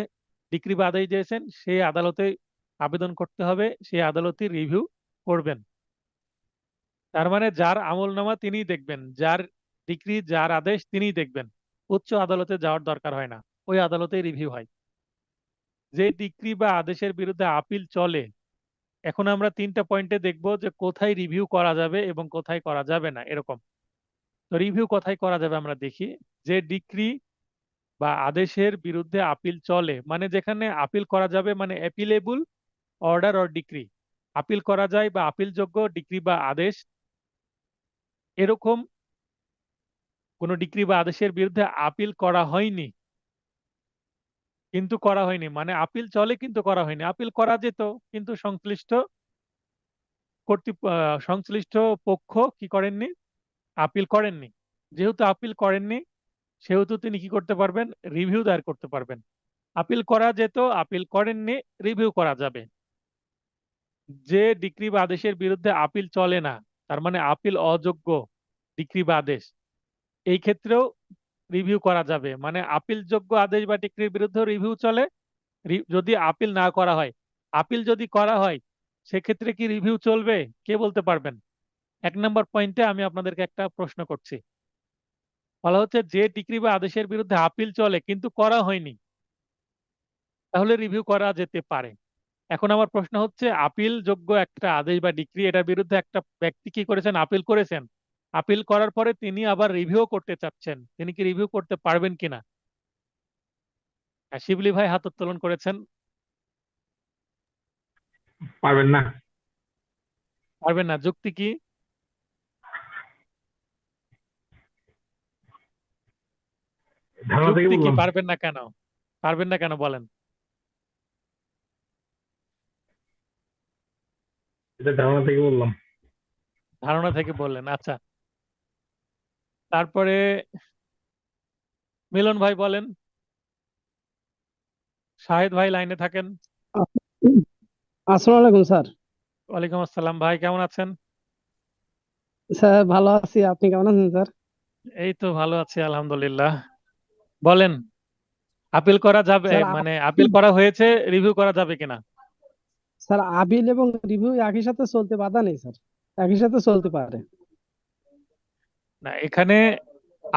ডিক্রি বা আদেশ দিয়েছেন সেই আদালতে আবেদন করতে হবে, সেই আদালতই রিভিউ করবেন। তার মানে যার আমলনামা তিনিই দেখবেন, যার ডিক্রি যার আদেশ তিনিই দেখবেন, উচ্চ আদালতে যাওয়ার দরকার হয় না, ওই আদালতেই রিভিউ হয়। যে ডিক্রি বা আদেশের বিরুদ্ধে আপিল চলে, এখন আমরা 3টা পয়েন্টে দেখব যে কোথায় রিভিউ করা যাবে এবং কোথায় করা যাবে না, এরকম। তো রিভিউ কোথায় করা যাবে আমরা দেখি। যে ডিক্রি বা আদেশের বিরুদ্ধে আপিল চলে, মানে যেখানে আপিল করা যাবে, মানে অ্যাপিলেবল অর্ডার অর ডিক্রি, আপিল করা যায় বা আপিলযোগ্য ডিক্রি বা আদেশ, এরকম কোন ডিক্রি বা আদেশের বিরুদ্ধে আপিল করা হয়নি, কিন্তু করা হয়নি মানে আপিল চলে কিন্তু করা হয়নি। আপিল করা যেত কিন্তু সংশ্লিষ্ট পক্ষ কি করেননি, আপিল করেননি। যেহেতু আপিল করেননি, সেহেতু তিনি কি করতে পারবেন, রিভিউ দায়ের করতে পারবেন। আপিল করা যেত, আপিল করেননি, রিভিউ করা যাবে। যে ডিক্রি বা আদেশের বিরুদ্ধে আপিল চলে না, তার মানে আপিল অযোগ্য ডিক্রি বা আদেশ, এই ক্ষেত্রেও রিভিউ করা যাবে। মানে আপিলযোগ্য আদেশ বা ডিক্রির বিরুদ্ধে রিভিউ চলে, যদি আপিল না করা হয়। আপিল যদি করা হয় সেক্ষেত্রে কি রিভিউ চলবে, কে বলতে পারবেন? 1 নম্বর পয়েন্টে আমি আপনাদেরকে একটা প্রশ্ন করছি। বলা হচ্ছে যে ডিক্রি বা আদেশের বিরুদ্ধে আপিল চলে কিন্তু করা হয়নি, তাহলে রিভিউ করা যেতে পারে। এখন আমার প্রশ্ন হচ্ছে, আপিল যোগ্য একটা আদেশ বা ডিক্রি, এটার বিরুদ্ধে একটা ব্যক্তি কি করেছেন, আপিল করেছেন। আপিল করার পরে তিনি আবার রিভিউ করতে চাচ্ছেন, তিনি কি রিভিউ করতে পারবেন কিনা? শিবলি ভাই হাত উত্তোলন করেছেন। পারবেন না। পারবেন না, যুক্তি কি? ধারণা থেকে যুক্তি কি, বললাম। পারবেন না কেন? পারবেন না কেন বলেন। এটা ধারণা থেকে বললাম। ধারণা থেকে বললেন, আচ্ছা। তারপরে মিলন ভাই বলেন। শাহেদ ভাই লাইনে থাকেন। আসসালামু আলাইকুম স্যার। ওয়ালাইকুম আসসালাম ভাই, কেমন আছেন? স্যার ভালো আছি, আপনি কেমন আছেন স্যার? এই তো ভালো আছি আলহামদুলিল্লাহ। বলেন, আপিল করা যাবে, স্যার মানে আপিল করা হয়েছে, রিভিউ করা যাবে কিনা? স্যার আপিল এবং রিভিউ একই সাথে চলতে বাধা নেই স্যার, একই সাথে চলতে পারে। না, এখানে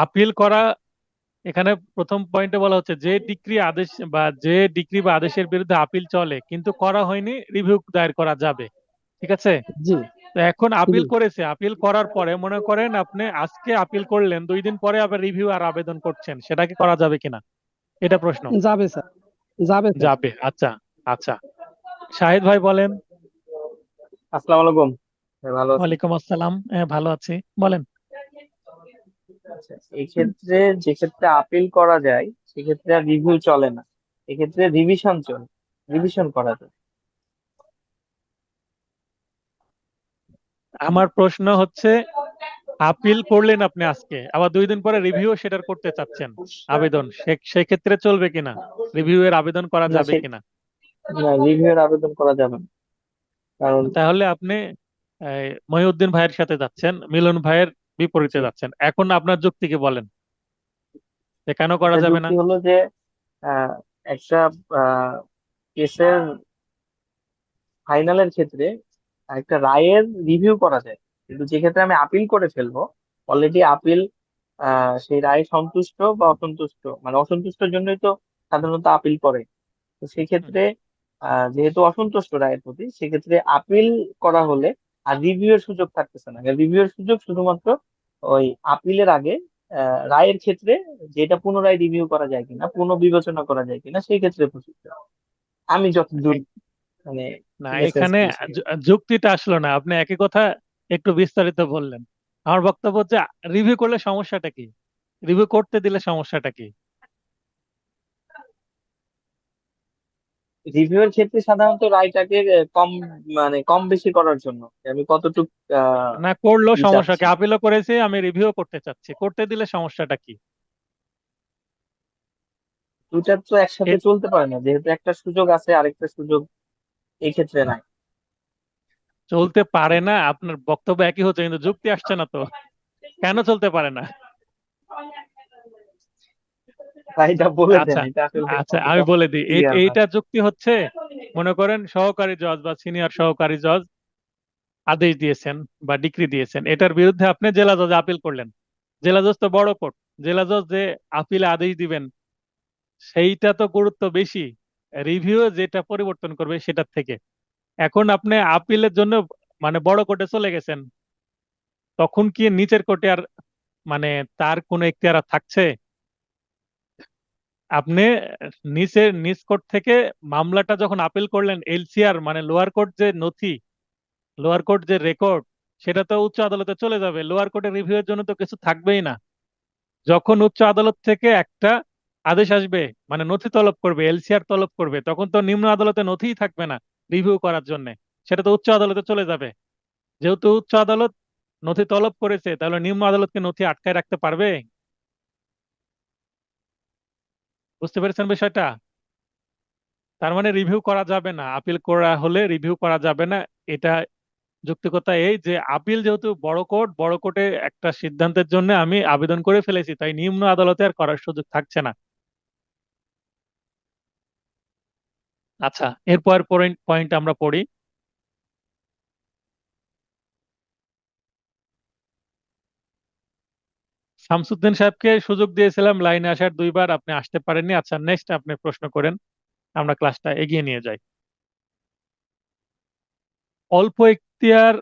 আপিল করা, এখানে প্রথম পয়েন্টে বলা হচ্ছে যে ডিক্রি আদেশ বা যে ডিক্রি বা আদেশের বিরুদ্ধে আপিল চলে কিন্তু করা হয়নি, রিভিউ দায়ের করা যাবে। ঠিক আছে? জি। তো এখন জি আপিল করেছে, আপিল করার পরে মনে করেন আপনি আজকে আপিল করলেন, 2 দিন পরে আবার রিভিউ আর আবেদন করছেন, সেটা কি করা যাবে কিনা, এটা প্রশ্ন। যাবে স্যার, যাবে স্যার। যাবে, আচ্ছা। আচ্ছা, শাহিদ ভাই বলেন। আসসালামু আলাইকুম। ভালো আছেন? ওয়ালাইকুম আসসালাম, হ্যাঁ ভালো আছি, বলেন। আচ্ছা, এই ক্ষেত্রে যে ক্ষেত্রে আপিল করা যায় সেক্ষেত্রে আর রিভিউ চলে না, এক্ষেত্রে রিভিশন চলে, রিভিশন করা যায়। আমার প্রশ্ন হচ্ছে, আপিল করলেন আপনি আজকে, আবার 2 দিন পরে রিভিউ সেটার করতে চাচ্ছেন, আবেদন, সেক্ষেত্রে চলবে কিনা, রিভিউ এর আবেদন করা না যাবে সে কিনা? না, রিভিউ এর আবেদন করা যাবে না, কারণ তাহলে আপনি মহিউদ্দিন ভাইয়ের সাথে যাচ্ছেন, মিলন ভাইয়ের বিপরীতে যে যাচ্ছেন। এখন আপনার যুক্তি কি বলেন, যে কেন করা এটা যাবে না? যুক্তি হলো যে আহ, একটা কেসের ফাইনালের ক্ষেত্রে একটা রায়ের রিভিউ করা যায়, কিন্তু যে ক্ষেত্রে আমি আপিল করে ফেলবো, অলরেডি আপিল সেই রায়ে সন্তুষ্ট বা অসন্তুষ্ট, মানে অসন্তুষ্টর জন্যই তো সাধারণত আপিল করে। তো হুম, সেক্ষেত্রে যেহেতু অসন্তুষ্ট রায়ের প্রতি, সেক্ষেত্রে আপিল করা হলে আর রিভিউ এর সুযোগ থাকতেছে না। রিভিউ এর সুযোগ শুধুমাত্র ওই আপিলের আগে রায়ের ক্ষেত্রে, যেটা পুনরায় রিভিউ করা যায় কিনা, পুনর্বিবেচনা করা যায় কিনা, সেই ক্ষেত্রে প্রযোজ্য। আমি যতদূর এক- মানে না, মেসেজ এখানে দিয়েছি। যুক্তিটা আসলো না, আপনি একই কথা একটু বিস্তারিত বললেন। আমার বক্তব্য হচ্ছে, রিভিউ করলে সমস্যাটা কি, রিভিউ করতে দিলে সমস্যাটা কি? রিভিউ এর ক্ষেত্রে সাধারণত রায়টাকে কম, মানে কম বেশি করার জন্য যে আমি কতটুক না করলেও ই সমস্যা চাচ্ছি। কি, আপিলও করেছি, আমি রিভিউ করতে চাচ্ছি, করতে দিলে সমস্যাটা কি? দুইটা তো একসাথে চলতে পারে না, যেহেতু একটা সুযোগ আছে আরেকটা সুযোগ এই ক্ষেত্রে নাই। চলতে পারে না, আপনার বক্তব্য একই হচ্ছে কিন্তু যুক্তি আসছে না তো, কেন চলতে পারে না? তাই এটা বলে দেন, আচ্ছা। এটা আসলে আচ্ছা, আমি অতটা বলে দিই, ক্লিয়ার না। এইটা যুক্তি হচ্ছে, মনে করেন সহকারী জজ বা সিনিয়র সহকারী জজ আদেশ দিয়েছেন বা ডিক্রি দিয়েছেন, এটার বিরুদ্ধে আপনি জেলা জজ আপিল করলেন। জেলা জজ তো বড় কোর্ট, জেলা জজ যে আপিলে আদেশ দিবেন সেইটা তো গুরুত্ব বেশি রিভিউ যেটা পরিবর্তন করবে সেটার থেকে। এখন আপনি আপিলের জন্য মানে বড় কোর্টে চলে গেছেন, তখন কি নিচের কোর্টে আর মানে তার কোনো এখতিয়ার আর থাকছে? আপনি নিচ কোর্ট থেকে মামলাটা যখন আপিল করলেন, এলসিআর মানে লোয়ার কোর্ট যে নথি, লোয়ার কোর্ট যে রেকর্ড, সেটা তো উচ্চ আদালতে চলে যাবে, লোয়ার কোর্টের রিভিউ এর জন্য তো কিছু থাকবেই না। যখন উচ্চ আদালত থেকে একটা আদেশ আসবে, মানে নথি তলব করবে, এলসিআর তলব করবে, তখন তো নিম্ন আদালতে নথিই থাকবে না রিভিউ করার জন্য, সেটা তো উচ্চ আদালতে চলে যাবে। যেহেতু উচ্চ আদালত নথি তলব করেছে, তাহলে নিম্ন আদালতকে নথি আটকায় রাখতে পারবে? বুঝতে পেরেছেন বিষয়টা? তার মানে রিভিউ করা যাবে না, আপিল করা হলে রিভিউ করা যাবে না। এটা যৌক্তিকতা এই যে, আপিল যেহেতু বড় কোর্ট, বড় কোর্টে একটা সিদ্ধান্তের জন্য আমি আবেদন করে ফেলেছি, তাই নিম্ন আদালতে আর করার সুযোগ থাকছে না। আচ্ছা, এরপর পয়েন্ট পয়েন্ট আমরা পড়ি। শামসুদ্দিন সাহেবকে সুযোগ দিয়েছিলাম লাইনে আসার 2বার, আপনি আসতে পারেননি। আচ্ছা, নেক্সট আপনি প্রশ্ন করেন, আমরা ক্লাসটা এগিয়ে নিয়ে যাই। অল্প এখতিয়ার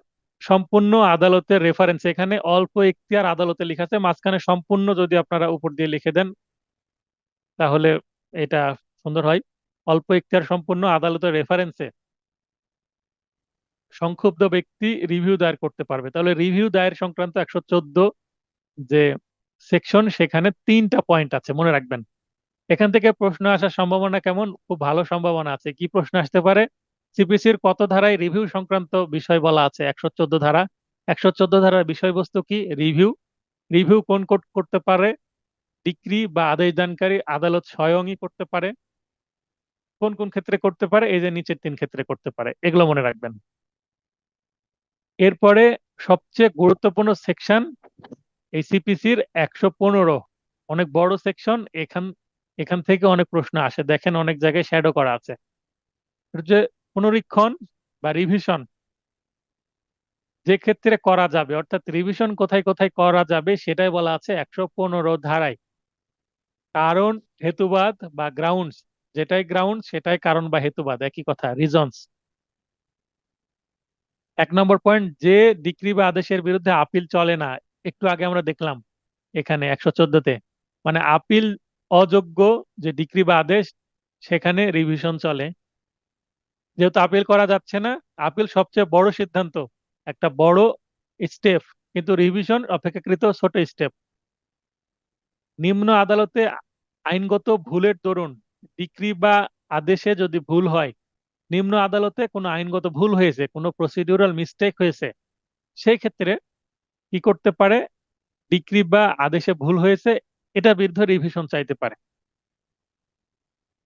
সম্পূর্ণ আদালতের রেফারেন্স, এখানে অল্প এখতিয়ার আদালতে লেখা আছে, মাঝখানে সম্পূর্ণ যদি আপনারা উপর দিয়ে লিখে দেন তাহলে এটা সুন্দর হয়। অল্প এখতিয়ার সম্পূর্ণ আদালতের রেফারেন্সে সংক্ষুব্ধ ব্যক্তি রিভিউ দায়ের করতে পারবে। তাহলে রিভিউ দায়ের সংক্রান্ত 114 যে সেকশন, সেখানে 3টা পয়েন্ট আছে, মনে রাখবেন। এখান থেকে প্রশ্ন আসার সম্ভাবনা কেমন? খুব ভালো সম্ভাবনা আছে। কি প্রশ্ন আসতে পারে? সিপিসির কত ধারায় রিভিউ সংক্রান্ত বিষয় বলা আছে? 114 ধারা। 114 ধারার বিষয়বস্তু কি? রিভিউ। রিভিউ কোন কোর্ট করতে পারে? ডিক্রি বা আদেশ দানকারী আদালত স্বয়ংই করতে পারে। কোন কোন ক্ষেত্রে করতে পারে? এই যে নিচের 3 ক্ষেত্রে করতে পারে, এগুলো মনে রাখবেন। এরপরে সবচেয়ে গুরুত্বপূর্ণ সেকশন এই সিপিসির 115, অনেক বড় সেকশন। এখান এখান থেকে অনেক প্রশ্ন আসে, দেখেন অনেক জায়গায় শ্যাডো করা আছে। এটা হচ্ছে পুনরীক্ষণ বা রিভিশন যে ক্ষেত্রে করা যাবে, অর্থাৎ রিভিশন কোথায় কোথায় করা যাবে সেটাই বলা আছে 115 ধারায়। কারণ, হেতুবাদ বা গ্রাউন্ডস, যেটাই গ্রাউন্ড সেটাই কারণ বা হেতুবাদ, একই কথা, রিজনস। 1 নম্বর পয়েন্ট, যে ডিক্রি বা আদেশের বিরুদ্ধে আপিল চলে না। একটু আগে আমরা দেখলাম এখানে 114-তে, মানে আপিল অযোগ্য যে ডিক্রি বা আদেশ, সেখানে রিভিশন চলে। যেহেতু আপিল করা যাচ্ছে না, আপিল সবচেয়ে বড় সিদ্ধান্ত, একটা বড় স্টেপ, কিন্তু রিভিশন অপেক্ষাকৃত ছোট স্টেপ। নিম্ন আদালতে আইনগত ভুলের দরুন ডিক্রি বা আদেশে যদি ভুল হয়, নিম্ন আদালতে কোনো আইনগত ভুল হয়েছে, কোনো প্রসিডিউরাল মিস্টেক হয়েছে, সেই ক্ষেত্রে কি করতে পারে? ডিক্রি বা আদেশে ভুল হয়েছে, এটা বিরুদ্ধে রিভিশন চাইতে পারে।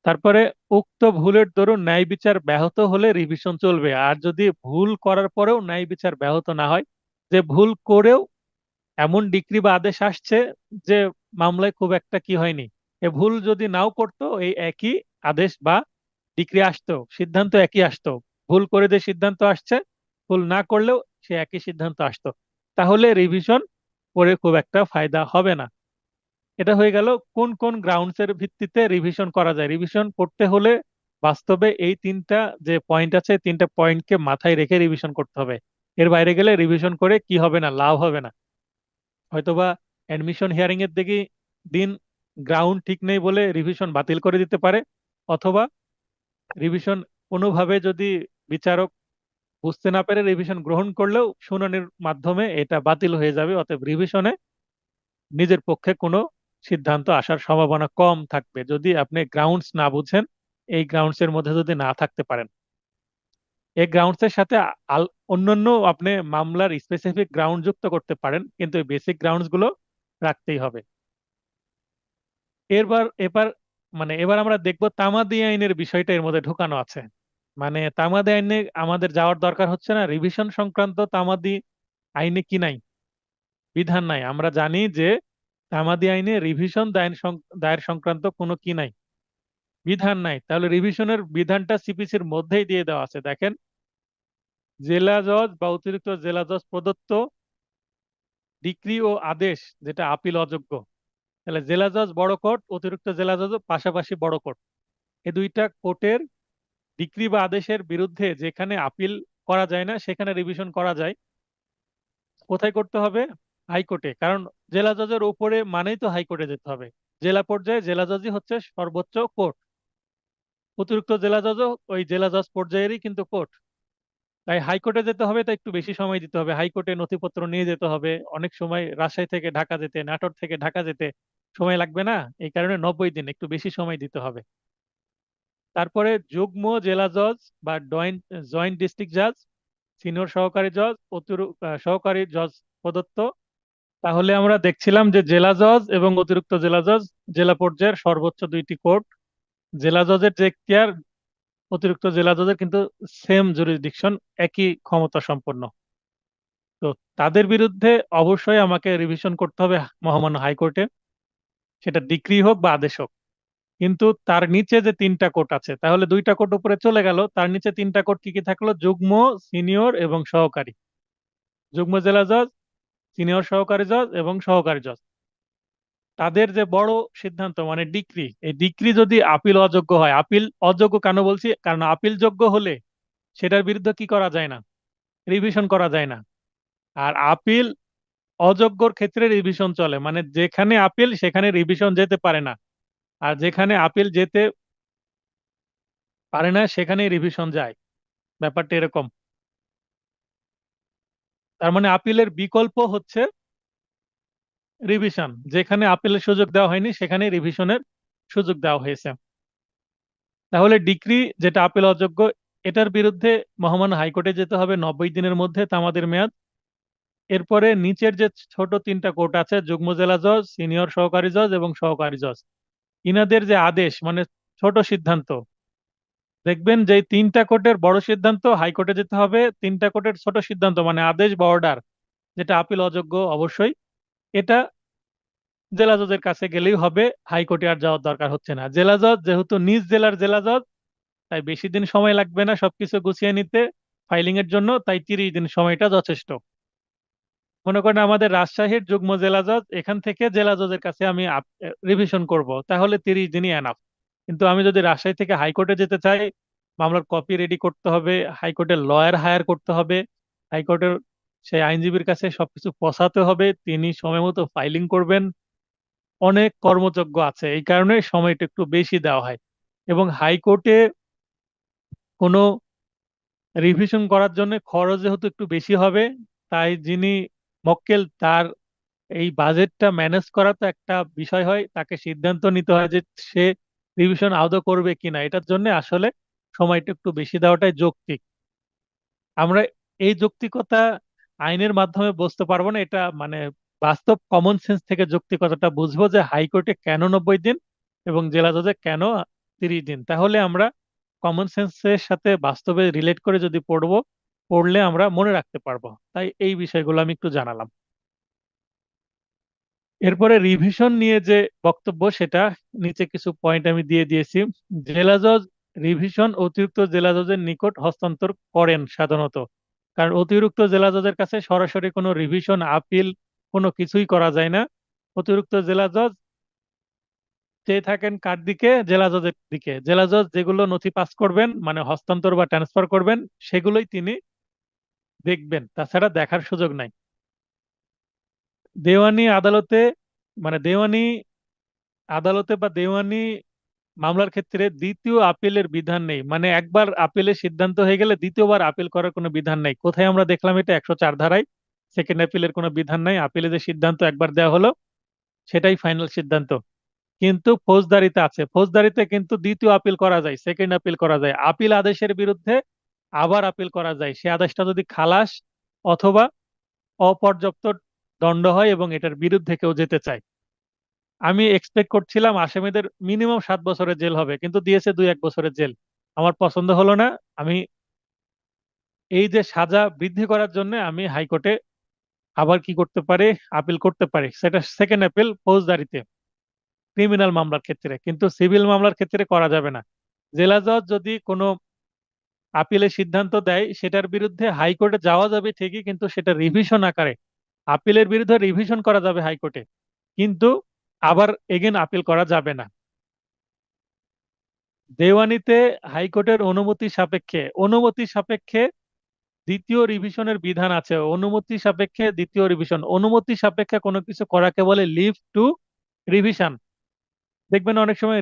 তারপরে উক্ত ভুলের দরুন ন্যায় বিচার ব্যাহত হলে রিভিশন চলবে। আর যদি ভুল করার পরেও ন্যায় বিচার ব্যাহত না হয়, যে ভুল করেও এমন ডিক্রি বা আদেশ আসছে যে মামলায় খুব একটা কি হয়নি, এ ভুল যদি নাও করতো, এই একই আদেশ বা ডিক্রি আসতো, সিদ্ধান্ত একই আসতো। ভুল করে যে সিদ্ধান্ত আসছে, ভুল না করলেও সে একই সিদ্ধান্ত আসতো, তাহলে রিভিশন করে খুব একটা ফায়দা হবে না। এটা হয়ে গেল কোন কোন গ্রাউন্ডস এর ভিত্তিতে রিভিশন করা যায়। রিভিশন করতে হলে বাস্তবে এই 3টা যে পয়েন্ট আছে, 3টা পয়েন্টকে মাথায় রেখে রিভিশন করতে হবে। এর বাইরে গেলে রিভিশন করে কি হবে না, লাভ হবে না। হয়তোবা অ্যাডমিশন হিয়ারিং এর দিকে দিন গ্রাউন্ড ঠিক নেই বলে রিভিশন বাতিল করে দিতে পারে, অথবা রিভিশন কোনোভাবে যদি বিচারক বুঝতে না পেরে রিভিশন গ্রহণ করলেও শুনানির মাধ্যমে এটা বাতিল হয়ে যাবে। অতএব রিভিশনে নিজের পক্ষে কোনো সিদ্ধান্ত আসার সম্ভাবনা কম থাকবে যদি আপনি গ্রাউন্ডস না বুঝেন, এই গ্রাউন্ডস এর মধ্যে যদি না থাকতে পারেন। এই গ্রাউন্ডস এর সাথে অন্যান্য আপনি মামলার স্পেসিফিক গ্রাউন্ড যুক্ত করতে পারেন, কিন্তু এই বেসিক গ্রাউন্ডস গুলো রাখতেই হবে। এবার এবার আমরা দেখব তামাদি আইনের বিষয়টা এর মধ্যে ঢুকানো আছে। মানে তামাদি আইনে আমাদের যাওয়ার দরকার হচ্ছে না, রিভিশন সংক্রান্ত তামাদি আইনে কি নাই, বিধান নাই। আমরা জানি যে তামাদি আইনে রিভিশন দায়ের সংক্রান্ত কোনো কি নাই, বিধান নাই। তাহলে রিভিশনের বিধানটা সিপিসির মধ্যেই দিয়ে দেওয়া আছে, দেখেন। জেলা জজ বা অতিরিক্ত জেলা জজ প্রদত্ত ডিক্রি ও আদেশ যেটা আপিল অযোগ্য। তাহলে জেলা জজ বড় কোর্ট, অতিরিক্ত জেলা জজ পাশাপাশি বড় কোর্ট, এই দুইটা কোর্টের ডিক্রি বা আদেশের বিরুদ্ধে যেখানে আপিল করা যায় না, সেখানে রিভিশন করা যায়। কোথায় করতে হবে? হাইকোর্টে। কারণ জেলা জজের উপরে মানেই তো হাইকোর্টে যেতে হবে। জেলা পর্যায়ে জেলা জজই হচ্ছে সর্বোচ্চ কোর্ট। অতিরিক্ত জেলা জজও ওই জেলা জজ পর্যায়েরই কিন্তু কোর্ট। তাই হাইকোর্টে যেতে হবে, তাই একটু বেশি সময় দিতে হবে। হাইকোর্টে নথিপত্র নিয়ে যেতে হবে, অনেক সময় রাজশাহী থেকে ঢাকা যেতে, নাটোর থেকে ঢাকা যেতে সময় লাগবে না? এই কারণে 90 দিন, একটু বেশি সময় দিতে হবে। তারপরে যুগ্ম জেলা জজ বা জয়েন্ট ডিস্ট্রিক্ট জাজ, সিনিয়র সহকারী জজ, সহকারী জজ প্রদত্ত। তাহলে আমরা দেখছিলাম যে জেলা জজ এবং অতিরিক্ত জেলা জজ জেলা পর্যায়ের সর্বোচ্চ 2টি কোর্ট। জেলা জজের যে এখতিয়ার, অতিরিক্ত জেলা জজের কিন্তু সেম জুরিসডিকশন, একই ক্ষমতা সম্পন্ন। তো তাদের বিরুদ্ধে অবশ্যই আমাকে রিভিশন করতে হবে মহামান্য হাইকোর্টে, সেটা ডিক্রি হোক বা আদেশ হোক। কিন্তু তার নিচে যে 3টা কোর্ট আছে, তাহলে 2টা কোর্ট উপরে চলে গেল, তার নিচে 3টা কোর্ট কি কি থাকলো? যুগ্ম, সিনিয়র এবং সহকারী। যুগ্ম জেলা জজ, সিনিয়র সহকারী জজ এবং সহকারী জজ, তাদের যে বড় সিদ্ধান্ত মানে ডিক্রি, এই ডিক্রি যদি আপিল অযোগ্য হয়, আপিল অযোগ্য কেন বলছি? কারণ আপিল যোগ্য হলে সেটার বিরুদ্ধে কি করা যায় না, রিভিশন করা যায় না। আর আপিল অযোগ্যর ক্ষেত্রে রিভিশন চলে, মানে যেখানে আপিল সেখানে রিভিশন যেতে পারে না, আর যেখানে আপিল যেতে পারে না সেখানে রিভিশন যায়। ব্যাপারটা এরকম। তার মানে আপিলের বিকল্প হচ্ছে রিভিশন, যেখানে আপিলের সুযোগ দেওয়া হয়নি সেখানে রিভিশনের সুযোগ দেওয়া হয়েছে। তাহলে ডিক্রি যেটা আপিল অযোগ্য, এটার বিরুদ্ধে মহামান্য হাইকোর্টে যেতে হবে 90 দিনের মধ্যে তামাদের মেয়াদ। এরপরে নিচের যে ছোট তিনটা কোর্ট আছে, যুগ্ম জেলা জজ, সিনিয়র সহকারী জজ এবং সহকারী জজ, ইনাদের যে আদেশ মানে ছোট সিদ্ধান্ত, দেখবেন যে এই তিনটা কোর্টের বড় সিদ্ধান্ত হাইকোর্টে যেতে হবে, তিনটা কোর্টের ছোট সিদ্ধান্ত মানে আদেশ বা অর্ডার যেটা আপিল অযোগ্য অবশ্যই, এটা জেলা জজের কাছে গেলেই হবে, হাইকোর্টে আর যাওয়ার দরকার হচ্ছে না। জেলা জজ যেহেতু নিজ জেলার জেলা জজ, তাই বেশি দিন সময় লাগবে না সবকিছু গুছিয়ে নিতে ফাইলিং এর জন্য, তাই 30 দিন সময়টা যথেষ্ট। মনে করেন আমাদের রাজশাহীর যুগ্ম জেলা জজ, এখান থেকে জেলা জজের কাছে আমি রিভিশন করব, তাহলে 30 দিনই এনাফ। কিন্তু আমি যদি রাজশাহী থেকে হাইকোর্টে যেতে চাই, মামলার কপি রেডি করতে হবে, হাইকোর্টের লয়ার হায়ার করতে হবে, হাইকোর্টের সেই আইনজীবীর কাছে সবকিছু পৌঁছাতে হবে, তিনি সময় মতো ফাইলিং করবেন, অনেক কর্মযজ্ঞ আছে, এই কারণে সময়টা একটু বেশি দেওয়া হয়। এবং হাইকোর্টে কোনো রিভিশন করার জন্য খরচ যেহেতু একটু বেশি হবে, তাই যিনি মক্কেল তার এই বাজেটটা ম্যানেজ করা তো একটা বিষয় হয়, তাকে সিদ্ধান্ত নিতে হয় যে সে রিভিশন আদৌ করবে কিনা, এটার জন্য আসলে সময়টা একটু বেশি দেওয়াটাই যৌক্তিক। আমরা এই যৌক্তিকতা আইনের মাধ্যমে বুঝতে পারবো না, এটা মানে বাস্তব কমন সেন্স থেকে যৌক্তিকতাটা বুঝবো যে হাইকোর্টে কেন 90 দিন এবং জেলা জজে কেন 30 দিন। তাহলে আমরা কমন সেন্সের সাথে বাস্তবে রিলেট করে যদি পড়লে আমরা মনে রাখতে পারবো। তাই এই বিষয়গুলো আমি একটু জানালাম। এরপরে রিভিশন নিয়ে যে বক্তব্য, সেটা নিচে কিছু পয়েন্ট আমি দিয়ে দিয়েছি। জেলা জজ রিভিশন অতিরিক্ত জেলা জজের নিকট হস্তান্তর করেন সাধারণত, কারণ অতিরিক্ত জেলা জজের কাছে সরাসরি কোনো রিভিশন আপিল কোনো কিছুই করা যায় না। অতিরিক্ত জেলা জজ চেয়ে থাকেন কার দিকে? জেলা জজের দিকে। জেলা জজ যেগুলো নথি পাস করবেন মানে হস্তান্তর বা ট্রান্সফার করবেন, সেগুলোই তিনি দেখবেন, তাছাড়া দেখার সুযোগ নাই। দেওয়ানি আদালতে মানে দেওয়ানি আদালতে বা দেওয়ানি মামলার ক্ষেত্রে দ্বিতীয় আপিলের বিধান নেই, মানে একবার আপিলের সিদ্ধান্ত হয়ে গেলে দ্বিতীয়বার আপিল করার কোনো বিধান নেই। কোথায় আমরা দেখলাম এটা? 104 ধারায় সেকেন্ড আপিলের কোনো বিধান নাই, আপিলে যে সিদ্ধান্ত একবার দেওয়া হলো সেটাই ফাইনাল সিদ্ধান্ত। কিন্তু ফৌজদারিতে আছে, ফৌজদারিতে কিন্তু দ্বিতীয় আপিল করা যায়, সেকেন্ড আপিল করা যায়, আপিল আদেশের বিরুদ্ধে আবার আপিল করা যায়, সে আদেশটা যদি খালাস অথবা অপর্যাপ্ত দণ্ড হয় এবং এটার বিরুদ্ধে কেউ যেতে চায়। আমি এক্সপেক্ট করছিলাম আসামিদের মিনিমাম 7 বছরের জেল হবে, কিন্তু দিয়েছে 2-1 বছরের জেল। আমার পছন্দ হলো না। আমি এই যে সাজা বৃদ্ধি করার জন্য আমি হাইকোর্টে আবার কি করতে পারি? আপিল করতে পারি, সেটা সেকেন্ড আপিল ফৌজদারিতে, ক্রিমিনাল মামলার ক্ষেত্রে, কিন্তু সিভিল মামলার ক্ষেত্রে করা যাবে না। জেলা জজ যদি কোনো আপিলের সিদ্ধান্ত দেয়, সেটার বিরুদ্ধে হাইকোর্টে যাওয়া যাবে ঠিকই, কিন্তু সেটা রিভিশন আকারে, আপিলের বিরুদ্ধে রিভিশন করা যাবে হাইকোর্টে, কিন্তু আবার এগেন আপিল করা যাবে না। দেওয়ানিতে হাইকোর্টের অনুমতি সাপেক্ষে দ্বিতীয় রিভিশনের বিধান আছে। অনুমতি সাপেক্ষে দ্বিতীয় রিভিশন, অনুমতি সাপেক্ষে কোনো কিছু করাকে বলে লিভ টু রিভিশন। দেখবেন অনেক সময়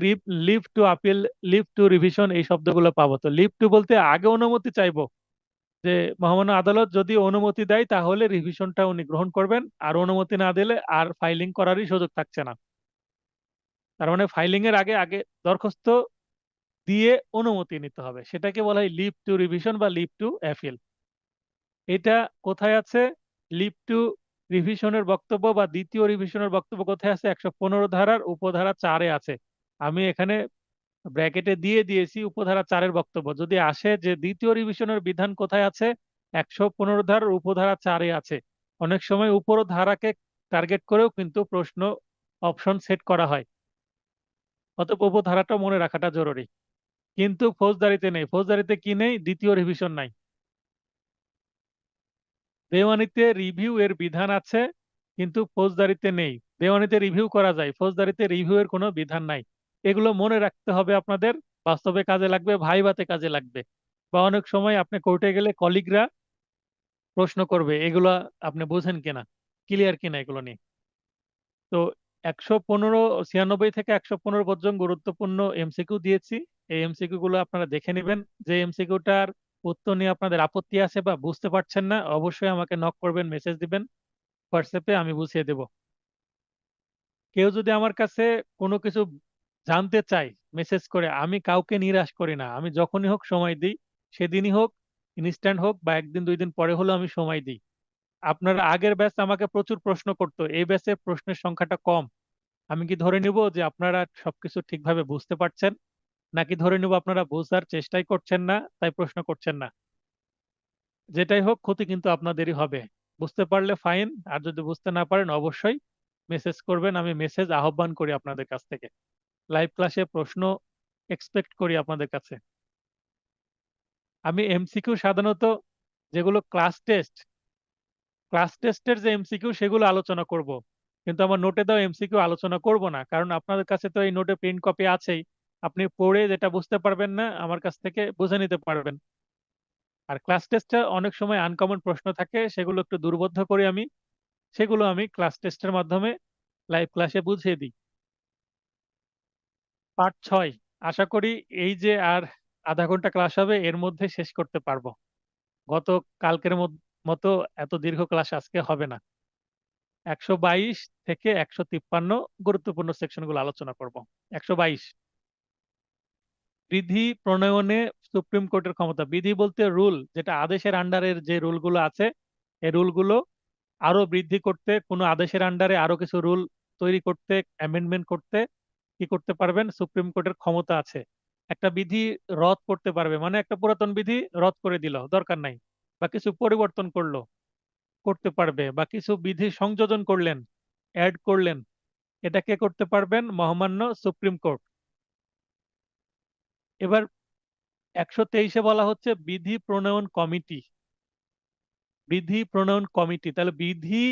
leave to appeal, leave to revision এই শব্দগুলো পাবো। তো লিভ টু বলতে আগে অনুমতি চাইবো, যে মহামান্য আদালত যদি অনুমতি দেয় তাহলে রিভিশনটা উনি গ্রহণ করবেন, আর অনুমতি না দিলে আর ফাইলিং করারই সুযোগ থাকছে না। তার মানে ফাইলিং এর আগে আগে দরখাস্ত দিয়ে অনুমতি নিতে হবে, সেটাকে বলা হয় লিভ টু রিভিশন বা লিভ টু অ্যাপিল। এটা কোথায় আছে? লিভ টু রিভিশনের বক্তব্য বা দ্বিতীয় রিভিশনের বক্তব্য কোথায় আছে? 115 ধারার উপধারা 4-এ আছে। আমি এখানে ব্র্যাকেটে দিয়ে দিয়েছি উপধারা 4-এর বক্তব্য, যদি আসে যে দ্বিতীয় রিভিশনের বিধান কোথায় আছে, 115 ধারার উপধারা 4-এ আছে। অনেক সময় উপর ধারাকে টার্গেট করেও কিন্তু প্রশ্ন অপশন সেট করা হয়, অতএব উপধারাটা মনে রাখাটা জরুরি। কিন্তু ফৌজদারিতে নেই। ফৌজদারিতে কি নেই? দ্বিতীয় রিভিশন নাই। দেওয়ানিতে রিভিউ এর বিধান আছে, কিন্তু ফৌজদারিতে নেই। দেওয়ানিতে রিভিউ করা যায়, ফৌজদারিতে রিভিউ এর কোনো বিধান নাই। এগুলো মনে রাখতে হবে আপনাদের, বাস্তবে কাজে লাগবে, ভাইভাতে কাজে লাগবে। বা অনেক সময় আপনি কোর্টে গেলে কলিগরা প্রশ্ন করবে এগুলো আপনি বুঝেন কিনা, ক্লিয়ার কিনা এগুলো নিয়ে। তো 115 96 থেকে 115 পর্যন্ত গুরুত্বপূর্ণ এমসিকিউ দিয়েছি, এই এমসিকিউ গুলো আপনারা দেখে নেবেন। যে এমসিকিউটার উত্তর নিয়ে আপনাদের আপত্তি আছে বা বুঝতে পারছেন না, অবশ্যই আমাকে নক করবেন, মেসেজ দিবেন হোয়াটসঅ্যাপে, আমি বুঝিয়ে দেব। কেউ যদি আমার কাছে কোনো কিছু জানতে চাই মেসেজ করে, আমি কাউকে নিরাশ করি না। আমি যখনই হোক সময় দিই, সেদিনই হোক, ইনস্ট্যান্ট হোক বা একদিন দুই দিন পরে হলেও আমি সময় দিই। আপনার আগের ব্যাচ আমাকে প্রচুর প্রশ্ন করতো, এই ব্যাচে প্রশ্নের সংখ্যাটা কম। আমি কি ধরে নিব যে আপনারা সবকিছু ঠিকভাবে বুঝতে পারছেন, নাকি ধরে নিব আপনারা বোঝার চেষ্টাই করছেন না তাই প্রশ্ন করছেন না? যেটাই হোক, ক্ষতি কিন্তু আপনাদেরই হবে। বুঝতে পারলে ফাইন, আর যদি বুঝতে না পারেন অবশ্যই মেসেজ করবেন। আমি মেসেজ আহ্বান করি আপনাদের কাছ থেকে, লাইভ ক্লাসে প্রশ্ন এক্সপেক্ট করি আপনাদের কাছে। আমি এমসিকিউ সাধারণত যেগুলো ক্লাস টেস্টের যে এমসিকিউ সেগুলো আলোচনা করব, কিন্তু আমার নোটে দেওয়া এমসিকিউ আলোচনা করব না, কারণ আপনাদের কাছে তো এই নোটে প্রিন্ট কপি আছেই। আপনি পড়ে যেটা বুঝতে পারবেন না আমার কাছ থেকে বুঝে নিতে পারবেন। আর ক্লাস টেস্টে অনেক সময় আনকমন প্রশ্ন থাকে, সেগুলো একটু দুর্বোধ্য করি আমি, সেগুলো আমি ক্লাস টেস্টের মাধ্যমে লাইভ ক্লাসে বুঝিয়ে দিই। পার্ট 6 আশা করি এই যে আর আধা ঘন্টা ক্লাস হবে এর মধ্যে শেষ করতে পারবো। গত কালকের মতো এত দীর্ঘ ক্লাস আজকে হবে না। 122 থেকে 153 গুরুত্বপূর্ণ সেকশনগুলো আলোচনা করব। 122, বিধি প্রণয়নে সুপ্রিম কোর্টের ক্ষমতা। বিধি বলতে রুল, যেটা আদেশের আন্ডারের যে রুলগুলো আছে, এই রুলগুলো আরো বৃদ্ধি করতে, কোনো আদেশের আন্ডারে আরো কিছু রুল তৈরি করতে, অ্যামেন্ডমেন্ট করতে কি করতে পারবেন? সুপ্রিম কোর্টের ক্ষমতা আছে। একটা বিধি রদ করতে পারবে, মানে একটা পুরাতন বিধি রদ করে দিল, দরকার নাই, বা কিছু পরিবর্তন করলো, করতে পারবে, বা কিছু বিধি সংযোজন করলেন, অ্যাড করলেন, এটা কে করতে পারবেন? মহামান্য সুপ্রিম কোর্ট। এবার 123-এ বলা হচ্ছে বিধি প্রণয়ন কমিটি। বিধি প্রণয়ন কমিটি, তাহলে বিধি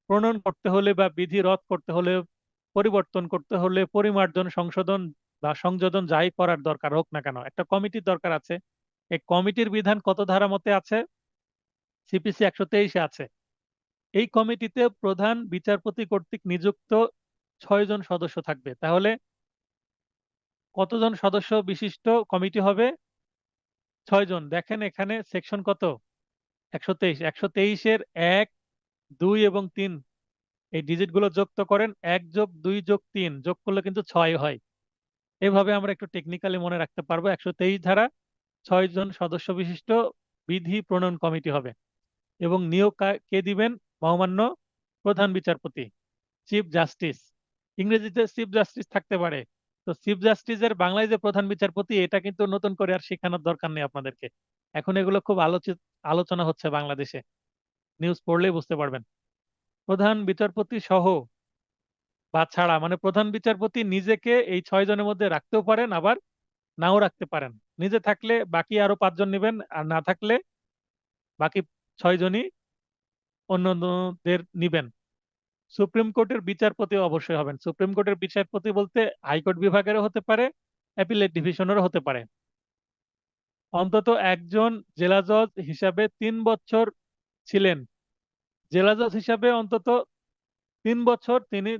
প্রণয়ন করতে হলে বা বিধি রদ করতে হলে, পরিবর্তন করতে হলে, পরিমার্জন, সংশোধন বা সংযোজন যাই করার দরকার হোক না কেন, একটা কমিটির দরকার আছে। এই কমিটির বিধান কত ধারা মতে আছে? সিপিসি 123-এ আছে। এই কমিটিতে প্রধান বিচারপতি কর্তৃক নিযুক্ত 6 জন সদস্য থাকবে। তাহলে কতজন সদস্য বিশিষ্ট কমিটি হবে? 6 জন। দেখেন এখানে সেকশন কত, 123। 123-এর 1, 2 এবং 3, এই ডিজিট গুলো যুক্ত করেন, 1+2+3 যোগ করলে কিন্তু 6 হয়। এভাবে আমরা একটু টেকনিক্যালি মনে রাখতে পারবো। 123 ধারা, 6 জন সদস্য বিশিষ্ট বিধি প্রণয়ন কমিটি হবে। এবং নিয়োগ কে দিবেন? মহামান্য প্রধান বিচারপতি, চিফ জাস্টিস। ইংরেজিতে চিফ জাস্টিস থাকতে পারে, তো চিফ জাস্টিসের বাংলায় যে প্রধান বিচারপতি, এটা কিন্তু নতুন করে আর শেখানোর দরকার নেই আপনাদেরকে। এখন এগুলো খুব আলোচনা হচ্ছে বাংলাদেশে, নিউজ পড়লেই বুঝতে পারবেন। প্রধান বিচারপতি সহ বা ছাড়া, মানে প্রধান বিচারপতি নিজেকে এই 6 জনের মধ্যে রাখতেও পারেন, আবার নাও রাখতে পারেন। নিজে থাকলে বাকি আরো 5 জন নেবেন, আর না থাকলে বাকি 6 জনই অন্যদের নিবেন। সুপ্রিম কোর্টের বিচারপতি অবশ্যই হবেন। সুপ্রিম কোর্টের বিচারপতি বলতে হাইকোর্ট বিভাগেরও হতে পারে, অ্যাপিলেট ডিভিশনেরও হতে পারে। অন্তত একজন জেলা জজ হিসাবে 3 বছর ছিলেন, জেলা জজ হিসাবে অন্তত 3 বছর তিনি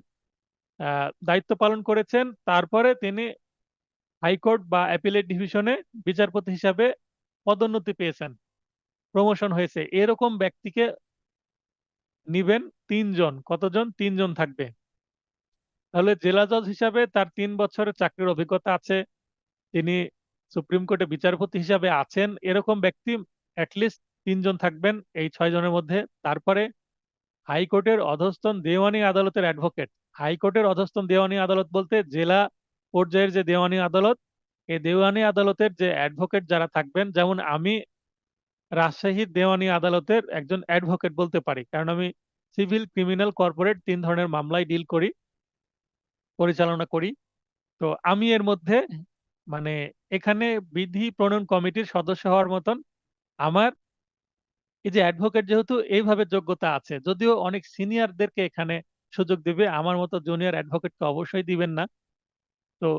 দায়িত্ব পালন করেছেন, তারপরে তিনি হাইকোর্ট বা অ্যাপিলেট ডিভিশনে বিচারপতি হিসাবে পদোন্নতি পেয়েছেন, প্রমোশন হয়েছে, এরকম ব্যক্তিকে নিবেন 3 জন। কতজন? 3 জন থাকবে। তাহলে জেলা জজ হিসাবে তার 3 বছরের চাকরির অভিজ্ঞতা আছে, তিনি সুপ্রিম কোর্টে বিচারপতি হিসাবে আছেন, এরকম ব্যক্তি অ্যাটলিস্ট 3 জন থাকবেন এই 6 জনের মধ্যে। তারপরে হাইকোর্টের অধস্তন দেওয়ানি আদালতের অ্যাডভোকেট। হাইকোর্টের অধস্তন দেওয়ানি আদালত বলতে জেলা পর্যায়ের যে দেওয়ানি আদালত, এই দেওয়ানি আদালতের যে অ্যাডভোকেট যারা থাকবেন, যেমন আমি রাজশাহীর দেওয়ানি আদালতের একজন অ্যাডভোকেট বলতে পারি, কারণ আমি সিভিল, ক্রিমিনাল, কর্পোরেট 3 ধরনের মামলায় ডিল করি, পরিচালনা করি। তো আমি এর মধ্যে, মানে এখানে বিধি প্রণয়ন কমিটির সদস্য হওয়ার মতন আমার এই যে অ্যাডভোকেট, যেহেতু এইভাবে যোগ্যতা আছে, যদিও অনেক সিনিয়রদেরকে এখানে সুযোগ দিবে, আমার মতো জুনিয়র অ্যাডভোকেটকে অবশ্যই দিবেন না। তো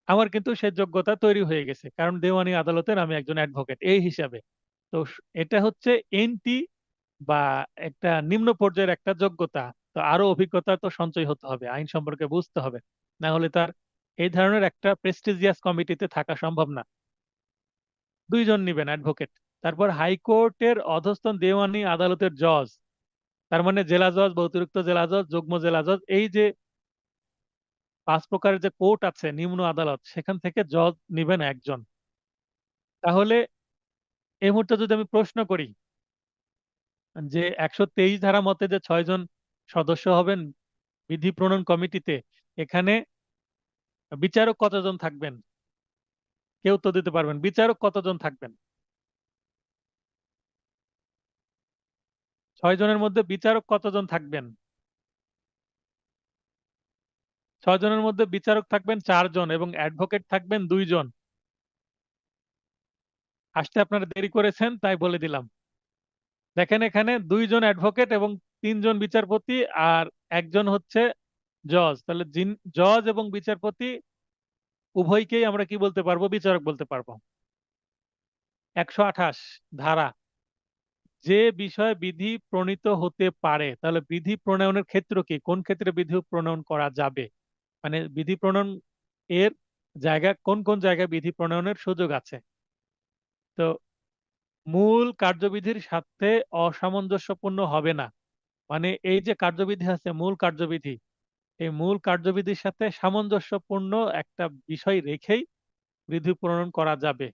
আমার কিন্তু সে যোগ্যতা তৈরি হয়ে গেছে, কারণ দেওয়ানি আদালতের আমি একজন অ্যাডভোকেট এই হিসাবে। তো এটা হচ্ছে এনটি বা একটা নিম্ন পর্যায়ের একটা যোগ্যতা। তো আরো অভিজ্ঞতা তো সঞ্চয় হতে হবে, আইন সম্পর্কে বুঝতে হবে, না হলে তার এই ধরনের একটা প্রেস্টিজিয়াস কমিটিতে থাকা সম্ভব না। 2 জন নিবেন অ্যাডভোকেট। তারপর হাইকোর্টের অধস্তন দেওয়ানি আদালতের জজ, তার মানে জেলা জজ বা অতিরিক্ত জেলা জজ, যুগ্ম জেলা জজ, এই যে 5 প্রকারের যে কোর্ট আছে, নিম্ন আদালত, সেখান থেকে জজ নিবেন একজন। তাহলে এই মুহূর্তে যদি আমি প্রশ্ন করি যে 123 ধারা মতে যে 6 জন সদস্য হবেন বিধি প্রণয়ন কমিটিতে, এখানে বিচারক কতজন থাকবেন? কেউ তো দিতে পারবেন, বিচারক কতজন থাকবেন? 6 জনের মধ্যে বিচারক কতজন থাকবেন? 6 জনের মধ্যে বিচারক থাকবেন 4 জন এবং অ্যাডভোকেট থাকবেন 2 জন। আসতে আপনারা দেরি করেছেন তাই বলে দিলাম। দেখেন এখানে 2 জন অ্যাডভোকেট এবং 3 জন বিচারপতি আর একজন হচ্ছে জজ। তাহলে জজ এবং বিচারপতি উভয়কেই আমরা কি বলতে পারবো? বিচারক বলতে পারবো। 128 ধারা, যে বিষয়ে বিধি প্রণীত হতে পারে, তাহলে বিধি প্রণয়নের ক্ষেত্র কি, কোন ক্ষেত্রে বিধি প্রণয়ন করা যাবে, মানে বিধি প্রণয়ন এর জায়গা, কোন কোন জায়গায় বিধি প্রণয়নের সুযোগ আছে। তো মূল কার্যবিধির সাথে অসামঞ্জস্যপূর্ণ হবে না, মানে এই যে কার্যবিধি আছে, মূল কার্যবিধি, এই মূল কার্যবিধির সাথে সামঞ্জস্যপূর্ণ একটা বিষয় রেখেই বিধি প্রণয়ন করা যাবে।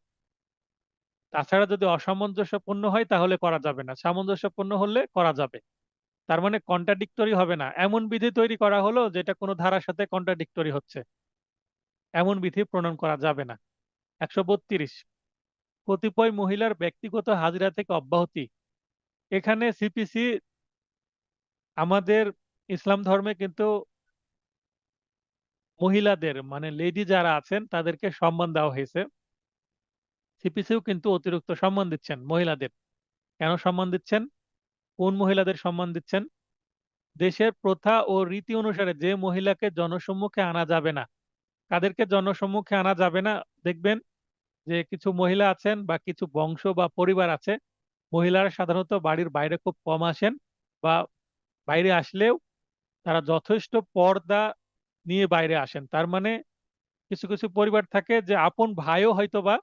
তাছাড়া যদি অসামঞ্জস্যপূর্ণ হয় তাহলে করা যাবে না, সামঞ্জস্যপূর্ণ হলে করা যাবে। তার মানে কন্ট্রাডিক্টরি হবে না, এমন বিধি তৈরি করা হলো যেটা কোনো ধারার সাথে কন্ট্রাডিক্টরি হচ্ছে, এমন বিধি প্রণয়ন করা যাবে না। 132, কতিপয় মহিলার ব্যক্তিগত হাজিরা থেকে অব্যাহতি। এখানে সিপিসি, আমাদের ইসলাম ধর্মে কিন্তু মহিলাদের মানে লেডি যারা আছেন তাদেরকে সম্মান দেওয়া হয়েছে। সিপিসিও কিন্তু অতিরিক্ত সম্মান দিচ্ছেন মহিলাদের। কেন সম্মান দিচ্ছেন? কোন মহিলাদের সম্মান দিচ্ছেন? দেশের প্রথা ও রীতি অনুসারে যে মহিলাকে জনসম্মুখে আনা যাবে না। কাদেরকে জনসম্মুখে আনা যাবে না? দেখবেন যে কিছু মহিলা আছেন বা কিছু বংশ বা পরিবার আছে, মহিলারা সাধারণত বাড়ির বাইরে খুব কম আসেন, বা বাইরে আসলেও তারা যথেষ্ট পর্দা নিয়ে বাইরে আসেন। তার মানে কিছু কিছু পরিবার থাকে যে আপন ভাইও হয়তোবা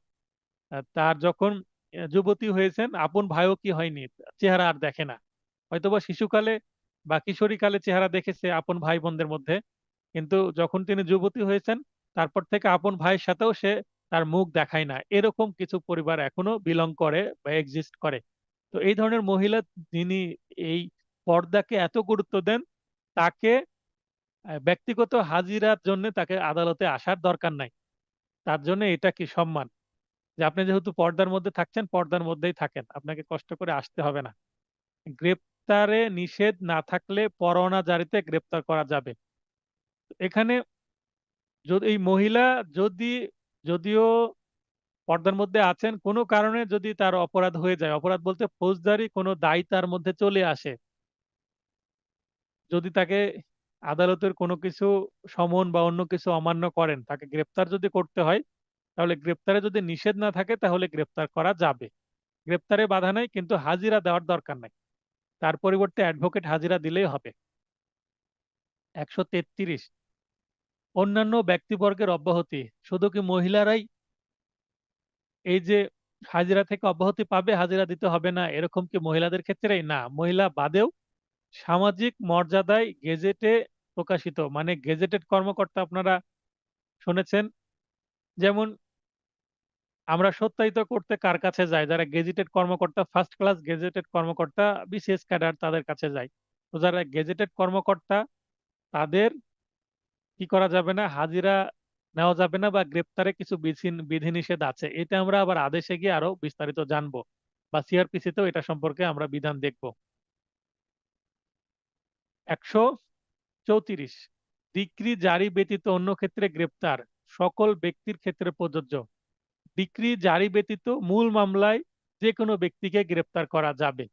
তার যখন যুবতী হয়েছেন, আপন ভাইও কি হয়নি, চেহারা আর দেখে না। হয়তোবা শিশুকালে বা কিশোরী কালে চেহারা দেখেছে আপন ভাই বোনদের মধ্যে, কিন্তু যখন তিনি যুবতী হয়েছেন তারপর থেকে আপন ভাইয়ের সাথেও সে তার মুখ দেখায় না। এরকম কিছু পরিবার এখনো বিলং করে বা এক্সিস্ট করে। তো এই ধরনের মহিলা যিনি এই পর্দাকে এত গুরুত্ব দেন, তাকে ব্যক্তিগত হাজিরার জন্য তাকে আদালতে আসার দরকার নাই। তার জন্য এটা কি সম্মান যে আপনি যেহেতু পর্দার মধ্যে থাকছেন, পর্দার মধ্যেই থাকেন, আপনাকে কষ্ট করে আসতে হবে না। গ্রেপ্তারে নিষেধ না থাকলে পরোয়ানা জারিতে গ্রেপ্তার করা যাবে। এখানে যদি এই মহিলা যদি, যদিও পর্দার মধ্যে আছেন, কোনো কারণে যদি তার অপরাধ হয়ে যায়, অপরাধ বলতে ফৌজদারি কোনো দায় তার মধ্যে চলে আসে, যদি তাকে আদালতের কোনো কিছু সমন বা অন্য কিছু অমান্য করেন, তাকে গ্রেপ্তার যদি করতে হয়, তাহলে গ্রেপ্তারে যদি নিষেধ না থাকে তাহলে গ্রেপ্তার করা যাবে। গ্রেপ্তারে বাধা নাই, কিন্তু হাজিরা দেওয়ার দরকার নাই, তার পরিবর্তে অ্যাডভোকেট হাজিরা দিলেই হবে। 133, অন্যান্য ব্যক্তিবর্গের অব্যাহতি। শুধু কি মহিলারাই এই যে হাজিরা থেকে অব্যাহতি পাবে, হাজিরা দিতে হবে না, এরকম কি মহিলাদের ক্ষেত্রেই? না, মহিলা বাদেও সামাজিক মর্যাদায় গেজেটে প্রকাশিত, মানে গেজেটেড কর্মকর্তা আপনারা শুনেছেন, যেমন আমরা সত্যায়িত করতে কার কাছে যাই? যারা গেজেটেড কর্মকর্তা, ফার্স্ট ক্লাস গেজেটেড কর্মকর্তা, বিসিএস ক্যাডার, তাদের কাছে যাই। তো যারা গেজেটেড কর্মকর্তা, তাদের কি করা যাবে না? হাজিরা নেওয়া যাবে না, বা গ্রেপ্তারে কিছু বিধিনিষেধ আছে। এটা আমরা আবার আদেশে গিয়ে আরো বিস্তারিত জানবো, বা সিআরপিসি তেও এটা সম্পর্কে আমরা বিধান দেখব। 134, ডিক্রি জারি ব্যতীত অন্য ক্ষেত্রে গ্রেপ্তার সকল ব্যক্তির ক্ষেত্রে প্রযোজ্য। ডিক্রি জারি ব্যতীত মূল মামলায় যে কোনো ব্যক্তিকে গ্রেপ্তার করা যাবে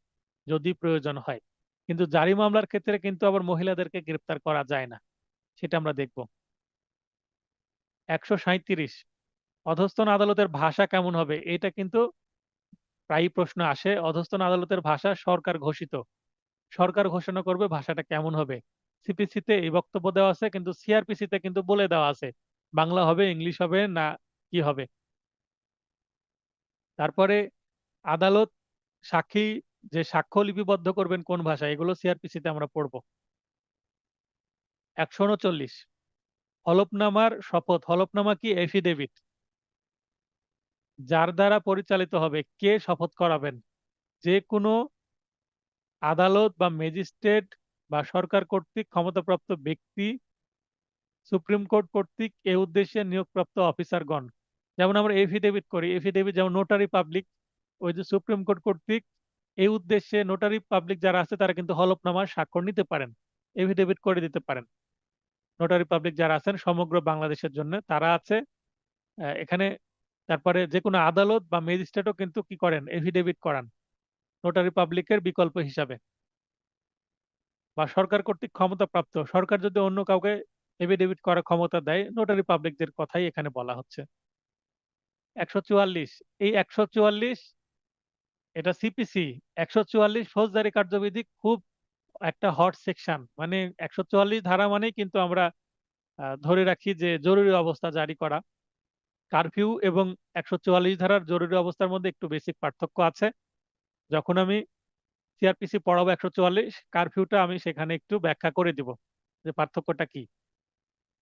যদি প্রয়োজন হয়, কিন্তু জারি মামলার ক্ষেত্রে কিন্তু আবার মহিলাদেরকে গ্রেপ্তার করা যায় না, সেটা আমরা দেখব। 137, অধস্তন আদালতের ভাষা কেমন হবে? এটা কিন্তু প্রায়ই প্রশ্ন আসে। অধস্তন আদালতের ভাষা সরকার ঘোষিত, সরকার ঘোষণা করবে ভাষাটা কেমন হবে। সিপিসিতে এই বক্তব্য দেওয়া আছে, কিন্তু সিআরপিসিতে কিন্তু বলে দেওয়া আছে বাংলা হবে, ইংলিশ হবে, না কি হবে। তারপরে আদালত সাক্ষী যে সাক্ষ্য লিপিবদ্ধ করবেন কোন ভাষায়, এগুলো সিআরপিসি তে আমরা পড়বো। 139 হলফনামার শপথ। হলফনামা কি? এফিডেভিট। যার দ্বারা পরিচালিত হবে, কে শপথ করাবেন? যে কোনো আদালত বা ম্যাজিস্ট্রেট বা সরকার কর্তৃক ক্ষমতাপ্রাপ্ত ব্যক্তি, সুপ্রিম কোর্ট কর্তৃক এ উদ্দেশ্যে নিয়োগপ্রাপ্ত অফিসারগণ। যেমন আমরা এফিডেভিট করি, এফিডেভিট যেমন নোটারি পাবলিক, ওই যে সুপ্রিম কোর্ট কর্তৃক এই উদ্দেশ্যে নোটারি পাবলিক যারা আছে তারা কিন্তু হলফনামার স্বাক্ষর নিতে পারেন, এফিডেভিট করে দিতে পারেন। নোটারি পাবলিক যারা আছেন সমগ্র বাংলাদেশের জন্য তারা আছে এখানে। তারপরে যে কোনো আদালত বা ম্যাজিস্ট্রেটও কিন্তু কি করেন? এফিডেভিট করান নোটারি পাবলিকের বিকল্প হিসাবে। বা সরকার কর্তৃক ক্ষমতাপ্রাপ্ত, সরকার যদি অন্য কাউকে এফিডেভিট করার ক্ষমতা দেয়, নোটারি পাবলিকদের কথাই এখানে বলা হচ্ছে। 144 এই 144 এটা সিপিসি। 144 ফৌজদারি কার্যবিধি খুব একটা হট সেকশন। মানে 144 ধারা মানেই কিন্তু আমরা ধরে রাখি যে জরুরি অবস্থা জারি করা। কারফিউ এবং 144 ধারার জরুরি অবস্থার মধ্যে একটু বেসিক পার্থক্য আছে। যখন আমি সিআরপিসি পড়াবো 144, কারফিউটা আমি সেখানে একটু ব্যাখ্যা করে দিব যে পার্থক্যটা কি।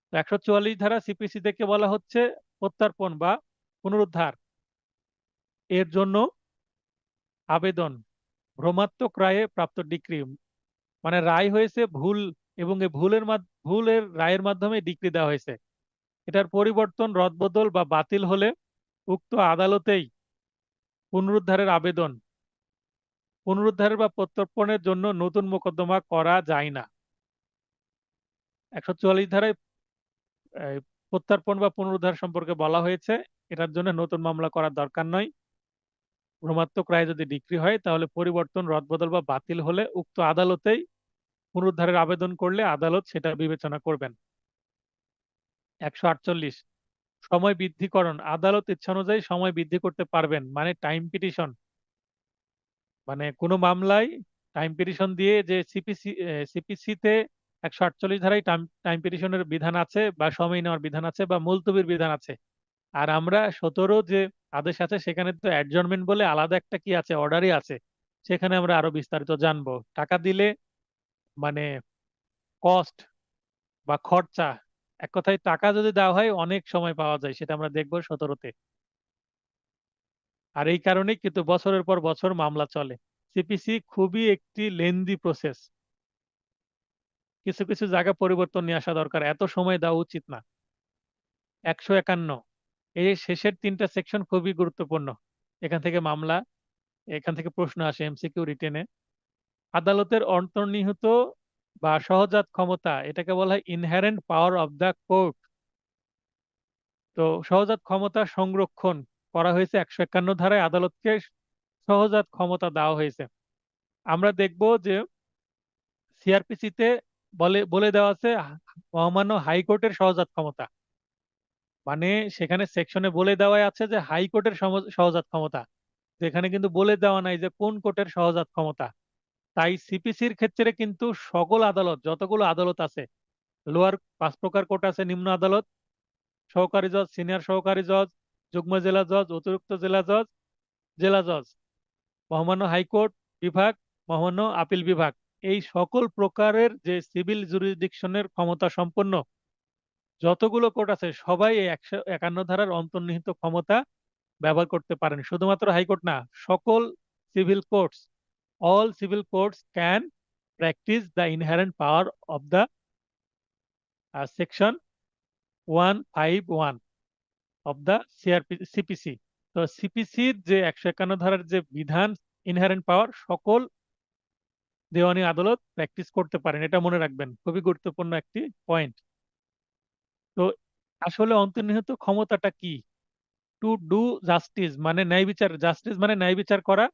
তো 144 ধারা সিপিসি থেকে বলা হচ্ছে প্রত্যর্পণ বা পুনরুদ্ধার এর জন্য আবেদন ভ্রমাত্মক রায়ে প্রাপ্ত ডিক্রি। মানে রায় হয়েছে ভুল এবং এই ভুলের রায়ের মাধ্যমে ডিক্রি দেওয়া হয়েছে, এটার পরিবর্তন, রদবদল বা বাতিল হলে উক্ত আদালতেই পুনরুদ্ধারের আবেদন, পুনরুদ্ধারের বা প্রত্যর্পণের জন্য নতুন মোকদ্দমা করা যায় না। 144 ধারায় এই প্রত্যর্পণ বা পুনরুদ্ধার সম্পর্কে বলা হয়েছে, এটার জন্য নতুন মামলা করার দরকার নয়। ভ্রমাত্মক রায় যদি ডিক্রি হয় তাহলে পরিবর্তন, রদবদল বা বাতিল হলে উক্ত আদালতেই পুনরুদ্ধারের আবেদন করলে আদালত সেটা বিবেচনা করবেন। 148 সময় বৃদ্ধিকরণ। আদালত ইচ্ছানুযায়ী সময় বৃদ্ধি করতে পারবেন, মানে টাইম পিটিশন। মানে কোনো মামলায় টাইম পিটিশন দিয়ে যে সিপিসিতে 148 ধারায় টাইম টাইম পিটিশনের বিধান আছে বা সময় নেওয়ার বিধান আছে বা মুলতবির বিধান আছে। আর আমরা 17 যে আদেশ আছে সেখানে তো অ্যাডজর্নমেন্ট বলে আলাদা একটা কি আছে, অর্ডারই আছে। সেখানে আমরা আরো বিস্তারিত জানবো। টাকা দিলে মানে কস্ট বা খরচা, এক কথায় টাকা যদি দেওয়া হয় অনেক সময় পাওয়া যায়, সেটা আমরা দেখবো 17তে। আর এই কারণেই কিন্তু বছরের পর বছর মামলা চলে। সিপিসি খুবই একটি লেন্দি প্রসেস। কিছু কিছু জায়গা পরিবর্তন নিয়ে আসা দরকার, এত সময় দেওয়া উচিত না। 151 এই শেষের 3টা সেকশন খুবই গুরুত্বপূর্ণ। এখান থেকে মামলা, এখান থেকে প্রশ্ন আসে এমসিকিউ রিটেনে। আদালতের অন্তর্নিহিত বা সহজাত ক্ষমতা, এটাকে বলা হয় inherent power of the court. তো সহজাত ক্ষমতা সংরক্ষণ করা হয়েছে 151 ধারায়, আদালতকে সহজাত ক্ষমতা দেওয়া হয়েছে। আমরা দেখব যে সিআরপিসি তে বলে বলে দেওয়া আছে মহামান্য হাইকোর্টের সহজাত ক্ষমতা। মানে সেখানে সেকশনে বলে দেওয়া আছে যে হাইকোর্টের সহজাত ক্ষমতা, যেখানে কিন্তু বলে দেওয়া নাই যে কোন কোর্টের সহজাত ক্ষমতা। তাই সিপিসির ক্ষেত্রে কিন্তু সকল আদালত, যতগুলো আদালত আছে, লোয়ার 5 প্রকার কোর্ট আছে, নিম্ন আদালত, সহকারী জজ, সিনিয়র সহকারী জজ, যুগ্ম জেলা জজ, অতিরিক্ত জেলা জজ, জেলা জজ, মহামান্য হাইকোর্ট বিভাগ, মহামান্য আপিল বিভাগ, এই সকল প্রকারের যে সিভিল জুরিসডিকশনের ক্ষমতা সম্পন্ন যতগুলো কোর্ট আছে সবাই এই 151 ধারার অন্তর্নিহিত ক্ষমতা ব্যবহার করতে পারেন। শুধুমাত্র হাইকোর্ট না, সকল civil courts, all civil courts can practice the inherent power of the section 151 of the CPC। তো সিপিসির যে 151 ধারার যে বিধান, ইনহারেন্ট পাওয়ার, সকল দেওয়ানি আদালত প্র্যাকটিস করতে পারেন, এটা মনে রাখবেন, খুবই গুরুত্বপূর্ণ একটি পয়েন্ট। তো আসলে অন্তর্নিহিত ক্ষমতাটা কি? টু ডু জাস্টিস মানে ন্যায় বিচার, জাস্টিস মানে ন্যায় বিচার করা,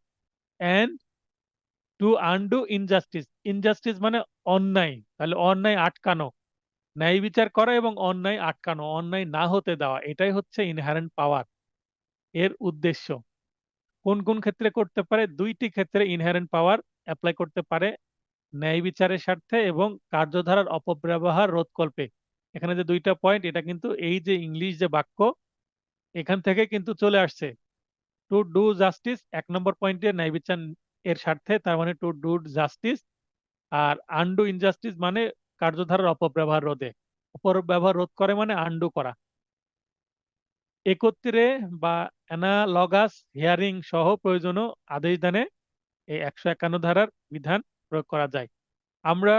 and to undo injustice, injustice মানে অন্যায়, তাহলে অন্যায় আটকানো, ন্যায় বিচার করা এবং অন্যায় আটকানো, অন্যায় না হতে দেওয়া, এটাই হচ্ছে ইনহারেন্ট পাওয়ার এর উদ্দেশ্য। কোন কোন ক্ষেত্রে করতে পারে? 2টি ক্ষেত্রে ইনহারেন্ট পাওয়ার অ্যাপ্লাই করতে পারে, ন্যায় বিচারের স্বার্থে এবং কার্যধারার অপব্যবহার রোধকল্পে। এখানে যে 2টা পয়েন্ট, এটা কিন্তু এই যে ইংলিশ যে বাক্য, এখান থেকে কিন্তু চলে আসছে। টু ডু জাস্টিস 1 নম্বর পয়েন্টে ন্যায় বিচার এর স্বার্থে, তার মানে টু ডু জাস্টিস। আর আনডু ইনজাস্টিস মানে কার্যধারার অপব্যবহার রোধে। অপব্যবহার রোধ করে মানে আনডু করা। একত্রে বা অ্যানালগাস হিয়ারিং সহ প্রয়োজনীয় আদেশ দানে এই 151 ধারার বিধান প্রয়োগ করা যায়। আমরা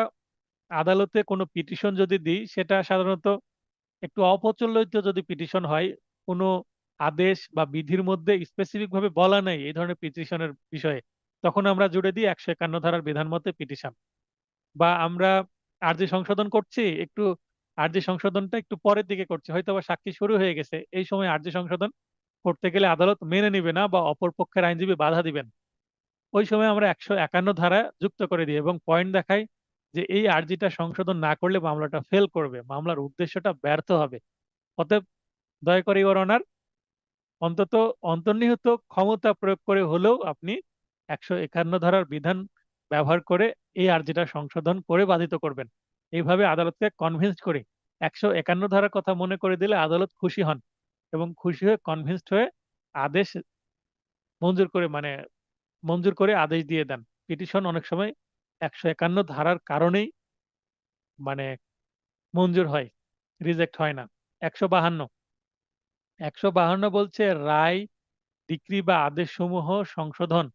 আদালতে কোনো পিটিশন যদি দিই, সেটা সাধারণত একটু অপ্রচলিত যদি পিটিশন হয়, কোনো আদেশ বা বিধির মধ্যে স্পেসিফিক ভাবে বলা নাই এই ধরনের পিটিশনের বিষয়ে, তখন আমরা জুড়ে দিই 151 ধারার বিধান মতে পিটিশন। বা আমরা আর্জি সংশোধন করছি, একটু আর্জি সংশোধনটা একটু পরের দিকে করছি, হয়তো বা সাক্ষী শুরু হয়ে গেছে, এই সময় আর্জি সংশোধন করতে গেলে আদালত মেনে নিবে না বা অপর পক্ষের আইনজীবী বাধা দিবেন, ওই সময় আমরা 151 ধারা যুক্ত করে দিই এবং পয়েন্ট দেখাই যে এই আর্জিটা সংশোধন না করলে মামলাটা ফেল করবে, মামলার উদ্দেশ্যটা ব্যর্থ হবে। অতএব দয়া করে ইওর অনার, অন্তত অন্তর্নিহিত ক্ষমতা প্রয়োগ করে হলেও আপনি 151 ধারার বিধান ব্যবহার করে এই আর্জিটা সংশোধন করে বাধিত করবেন। এইভাবে আদালতকে কনভিন্সড করে 151 ধারার কথা মনে করে দিলে আদালত খুশি হন এবং খুশি হয়ে কনভিন্সড হয়ে আদেশ মঞ্জুর করে, মানে মঞ্জুর করে আদেশ দিয়ে দেন। পিটিশন অনেক সময় 151 ধারার কারণেই মানে মঞ্জুর হয়, রিজেক্ট হয় না। 152, 152 বলছে রায়, ডিক্রি বা আদেশ সমূহ সংশোধন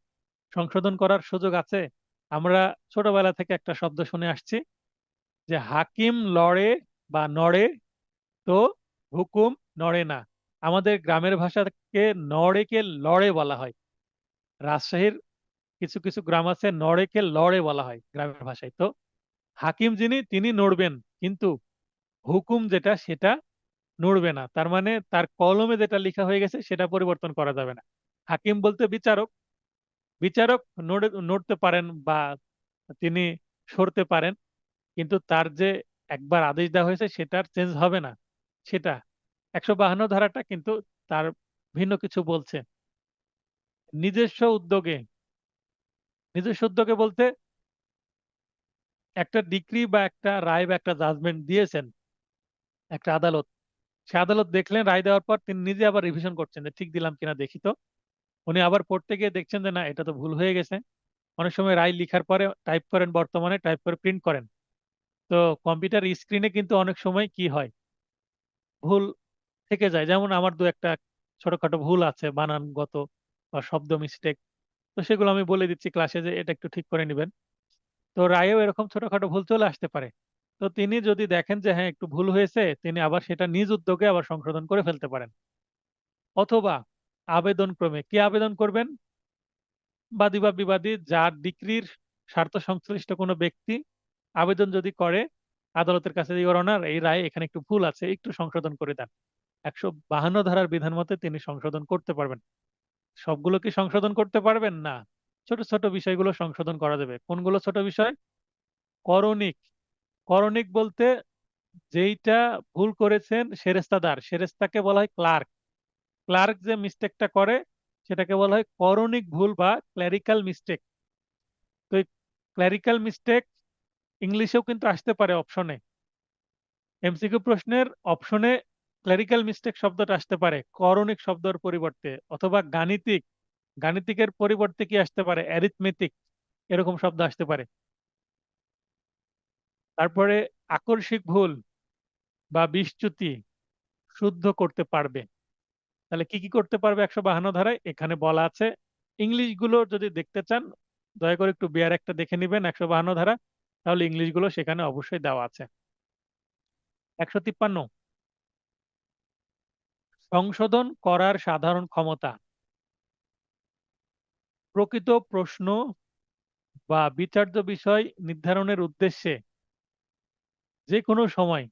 সংশোধন করার সুযোগ আছে। আমরা ছোটবেলা থেকে একটা শব্দ শুনে আসছি যে হাকিম লড়ে বা নড়ে তো হুকুম নড়ে না। আমাদের গ্রামের ভাষাকে নড়েকে লড়ে বলা হয়। রাজশাহীর কিছু কিছু গ্রাম আছে নড়েকে লড়ে বলা হয় গ্রামের ভাষায়। তো হাকিম যিনি তিনি নড়বেন, কিন্তু হুকুম যেটা সেটা নড়বে না। তার মানে তার কলমে যেটা লেখা হয়ে গেছে সেটা পরিবর্তন করা যাবে না। হাকিম বলতে বিচারক, বিচারক নড়তে পারেন বা তিনি সরতে পারেন, কিন্তু তার যে একবার আদেশ দেওয়া হয়েছে সেটার চেঞ্জ হবে না। সেটা 152 ধারাটা কিন্তু তার ভিন্ন কিছু বলছে। নিজস্ব উদ্যোগে, নিজস্ব উদ্যোগে বলতে একটা ডিক্রি বা একটা রায় বা একটা জাজমেন্ট দিয়েছেন একটা আদালত, সে আদালত দেখলেন রায় দেওয়ার পর তিনি নিজে আবার রিভিশন করছেন যে ঠিক দিলাম কিনা দেখি তো। উনি আবার পড়তে গিয়ে দেখছেন যে না, এটা তো ভুল হয়ে গেছে। অনেক সময় রায় লিখার পরে টাইপ করেন, বর্তমানে টাইপ করে প্রিন্ট করেন। তো কম্পিউটার স্ক্রিনে কিন্তু অনেক সময় কি হয়, ভুল থেকে যায়। যেমন আমার দু একটা ছোটখাটো ভুল আছে বানানগত বা শব্দ মিস্টেক, তো সেগুলো আমি বলে দিচ্ছি ক্লাসে যে এটা একটু ঠিক করে নেবেন। তো রায়েও এরকম ছোটখাটো ভুল চলে আসতে পারে। তো তিনি যদি দেখেন যে হ্যাঁ একটু ভুল হয়েছে, তিনি আবার সেটা নিজ উদ্যোগে আবার সংশোধন করে ফেলতে পারেন। অথবা আবেদন ক্রমে কি আবেদন করবেন, বাদী বা বিবাদী যার ডিক্রির স্বার্থ সংশ্লিষ্ট কোনো ব্যক্তি আবেদন যদি করে আদালতের কাছে, ইওর অনার এই রায় এখানে একটু ভুল আছে, একটু সংশোধন করে দেন, 152 ধারার বিধান মতে তিনি সংশোধন করতে পারবেন। সবগুলো কি সংশোধন করতে পারবেন না, ছোট ছোট বিষয়গুলো সংশোধন করা যাবে। কোনগুলো ছোট বিষয়? করণিক। করণিক বলতে যেইটা ভুল করেছেন সেরেস্তাদার, সেরেস্তাকে বলা হয় ক্লার্ক। ক্লার্ক যে মিস্টেকটা করে সেটাকে বলা হয় করণিক ভুল বা ক্ল্যারিক্যাল মিস্টেক। তো এই ক্ল্যারিক্যাল মিস্টেক ইংলিশেও কিন্তু আসতে পারে অপশনে, এমসিকিউ প্রশ্নের অপশনে ক্ল্যারিক্যাল মিস্টেক শব্দটা আসতে পারে করণিক শব্দের পরিবর্তে। অথবা গাণিতিক, গাণিতিকের পরিবর্তে কি আসতে পারে, অ্যারিথমেটিক, এরকম শব্দ আসতে পারে। তারপরে আকর্ষিক ভুল বা বিচ্যুতি শুদ্ধ করতে পারবে। তাহলে কি কি করতে পারবে 152 ধারায় এখানে বলা আছে। ইংলিশ গুলো যদি দেখতে চান দয়া করে একটু বিয়ার একটা দেখে নিবেন 152 ধারা, তাহলে ইংলিশ গুলো সেখানে অবশ্যই দেওয়া আছে। 153, সংশোধন করার সাধারণ ক্ষমতা। প্রকৃত প্রশ্ন বা বিচার্য বিষয় নির্ধারণের উদ্দেশ্যে যে কোনো সময়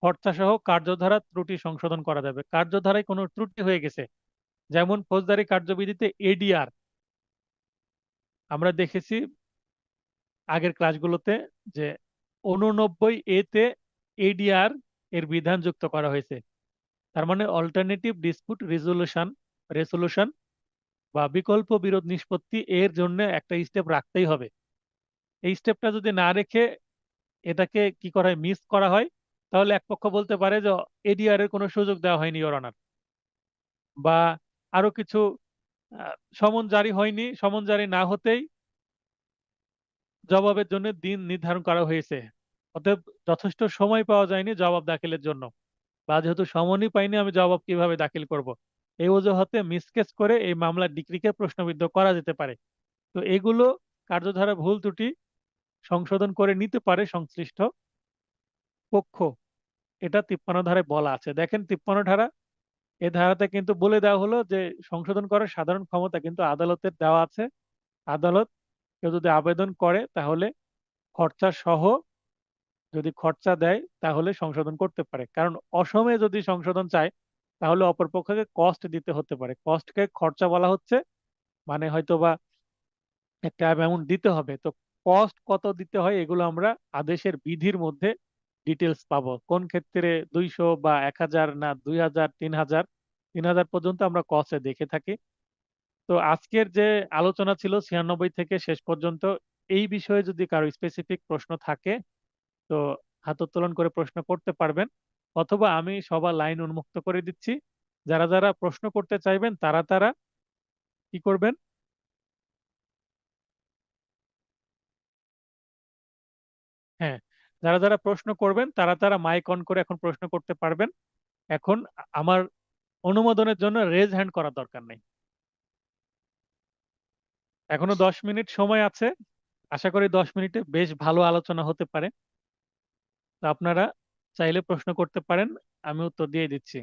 শর্তাসহ কার্যধারা ত্রুটি সংশোধন করা যাবে। কার্যধারায় কোনো ত্রুটি হয়ে গেছে, যেমন ফৌজদারি কার্যবিধিতে এডিআর, আমরা দেখেছি আগের ক্লাসগুলোতে যে 89 তে এডিআর এর বিধান যুক্ত করা হয়েছে। তার মানে অল্টারনেটিভ ডিসপুট রেজলিউশন, রেজলিউশন বা বিকল্প বিরোধ নিষ্পত্তি এর জন্য একটা স্টেপ রাখতেই হবে। এই স্টেপটা যদি না রেখে এটাকে কি করা হয়, মিস করা হয়, তাহলে এক পক্ষ বলতে পারে যে এডিআর এর কোনো সুযোগ দেওয়া হয়নি ইওর অনার। বা আরো কিছু সমন জারি হয়নি, সমন জারি না হতেই জবাবের জন্য দিন নির্ধারণ করা হয়েছে। অতএব যথেষ্ট সময় পাওয়া যায়নি জবাব দাখিলের জন্য, বা যেহেতু সমনই পাইনি আমি জবাব কিভাবে দাখিল করব, এই অজুহাতে মিসকেস করে এই মামলার ডিক্রিকে প্রশ্নবিদ্ধ করা যেতে পারে। তো এগুলো কার্যধারা ভুল ত্রুটি সংশোধন করে নিতে পারে সংশ্লিষ্ট পক্ষ। এটা 53 ধারায় বলা আছে। দেখেন 53 ধারা, এই ধারাতে কিন্তু বলে দেওয়া হলো যে সংশোধন করার সাধারণ ক্ষমতা কিন্তু আদালতের দেওয়া আছে। আদালত কেউ যদি আবেদন করে তাহলে খরচা সহ যদি খরচা দেয় তাহলে সংশোধন করতে পারে। কারণ অসময়ে যদি সংশোধন চায় তাহলে অপরপক্ষকে কস্ট দিতে হতে পারে। কস্টকে খরচা বলা হচ্ছে, মানে হয়তোবা একটা অ্যামাউন্ট দিতে হবে। তো কস্ট কত দিতে হয় এগুলো আমরা আদেশের বিধির মধ্যে ডিটেলস পাবো। কোন ক্ষেত্রে 200 বা 1000, না 2000, 3000, 3000 পর্যন্ত আমরা কস্টে দেখে থাকি। তো আজকের যে আলোচনা ছিল 96 থেকে শেষ পর্যন্ত, এই বিষয়ে যদি কারো স্পেসিফিক প্রশ্ন থাকে তো হাত উত্তোলন করে প্রশ্ন করতে পারবেন, অথবা আমি সবার লাইন উন্মুক্ত করে দিচ্ছি। যারা যারা প্রশ্ন করতে চাইবেন তারা তারা কি করবেন, হ্যাঁ, যারা যারা প্রশ্ন করবেন তারা তারা মাইক অন করে এখন প্রশ্ন করতে পারবেন। এখন আমার অনুমোদনের জন্য রেজ হ্যান্ড করার দরকার নেই। এখনো 10 মিনিট সময় আছে। আশা করি 10 মিনিটে বেশ ভালো আলোচনা হতে পারে। তো আপনারা চাইলে প্রশ্ন করতে পারেন, আমি উত্তর দিয়ে দিচ্ছি।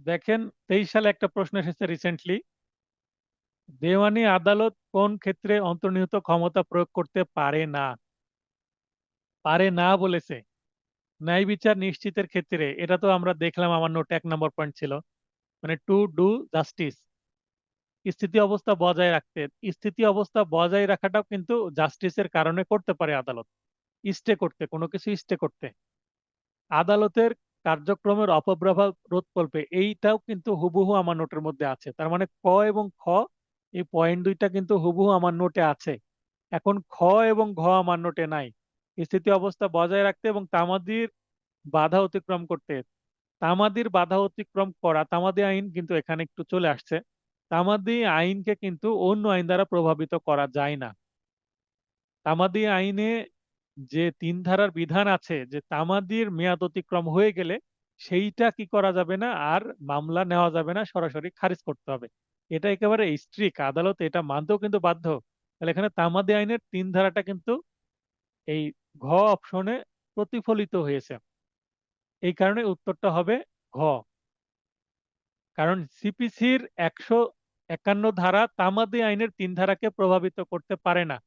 দেখেন, 23 সালে একটা প্রশ্ন এসেছে রিসেন্টলি, দেওয়ানি আদালত কোন ক্ষেত্রে অন্তর্নিহিত ক্ষমতা প্রয়োগ করতে পারে না। পারে না বলেছে। ন্যায় বিচার নিশ্চিতের ক্ষেত্রে, এটা তো আমরা দেখলাম, আমার নোট 1 নম্বর পয়েন্ট ছিল, মানে টু ডু জাস্টিস, স্থিতি অবস্থা বজায় রাখতে। স্থিতি অবস্থা বজায় রাখাটাও কিন্তু জাস্টিসের কারণে করতে পারে আদালত, স্টে করতে, কোনো কিছু স্টে করতে। আদালতের কার্যক্রমের অপব্যবহার রোধকল্পে, এইটাও কিন্তু হুবহু আমার নোটের মধ্যে আছে। তার মানে ক এবং খ, এই পয়েন্ট দুইটা কিন্তু হুবহু আমার নোটে আছে। এখন খ এবং ঘ আমার নোটে নাই। স্থিতি অবস্থা বজায় রাখতে এবং তামাদির বাধা অতিক্রম করতে। তামাদির বাধা অতিক্রম করা, তামাদি আইন কিন্তু এখানে একটু চলে আসছে। তামাদি আইনকে কিন্তু অন্য আইন দ্বারা প্রভাবিত করা যায় না। তামাদি আইনে যে 3 ধারার বিধান আছে যে তামাদির মেয়াদ অতিক্রম হয়ে গেলে সেইটা কি করা যাবে না, আর মামলা নেওয়া যাবে না, সরাসরি খারিজ করতে হবে। এটা একেবারে স্ট্রিক্ট, আদালত এটা মানতেও কিন্তু বাধ্য। তাহলে এখানে তামাদি আইনের 3 ধারাটা কিন্তু এই ঘ অপশনে প্রতিফলিত হয়েছে। এই কারণে উত্তরটা হবে ঘ। কারণ সিপিসির 151 ধারা তামাদি আইনের 3 ধারাকে প্রভাবিত করতে পারে না,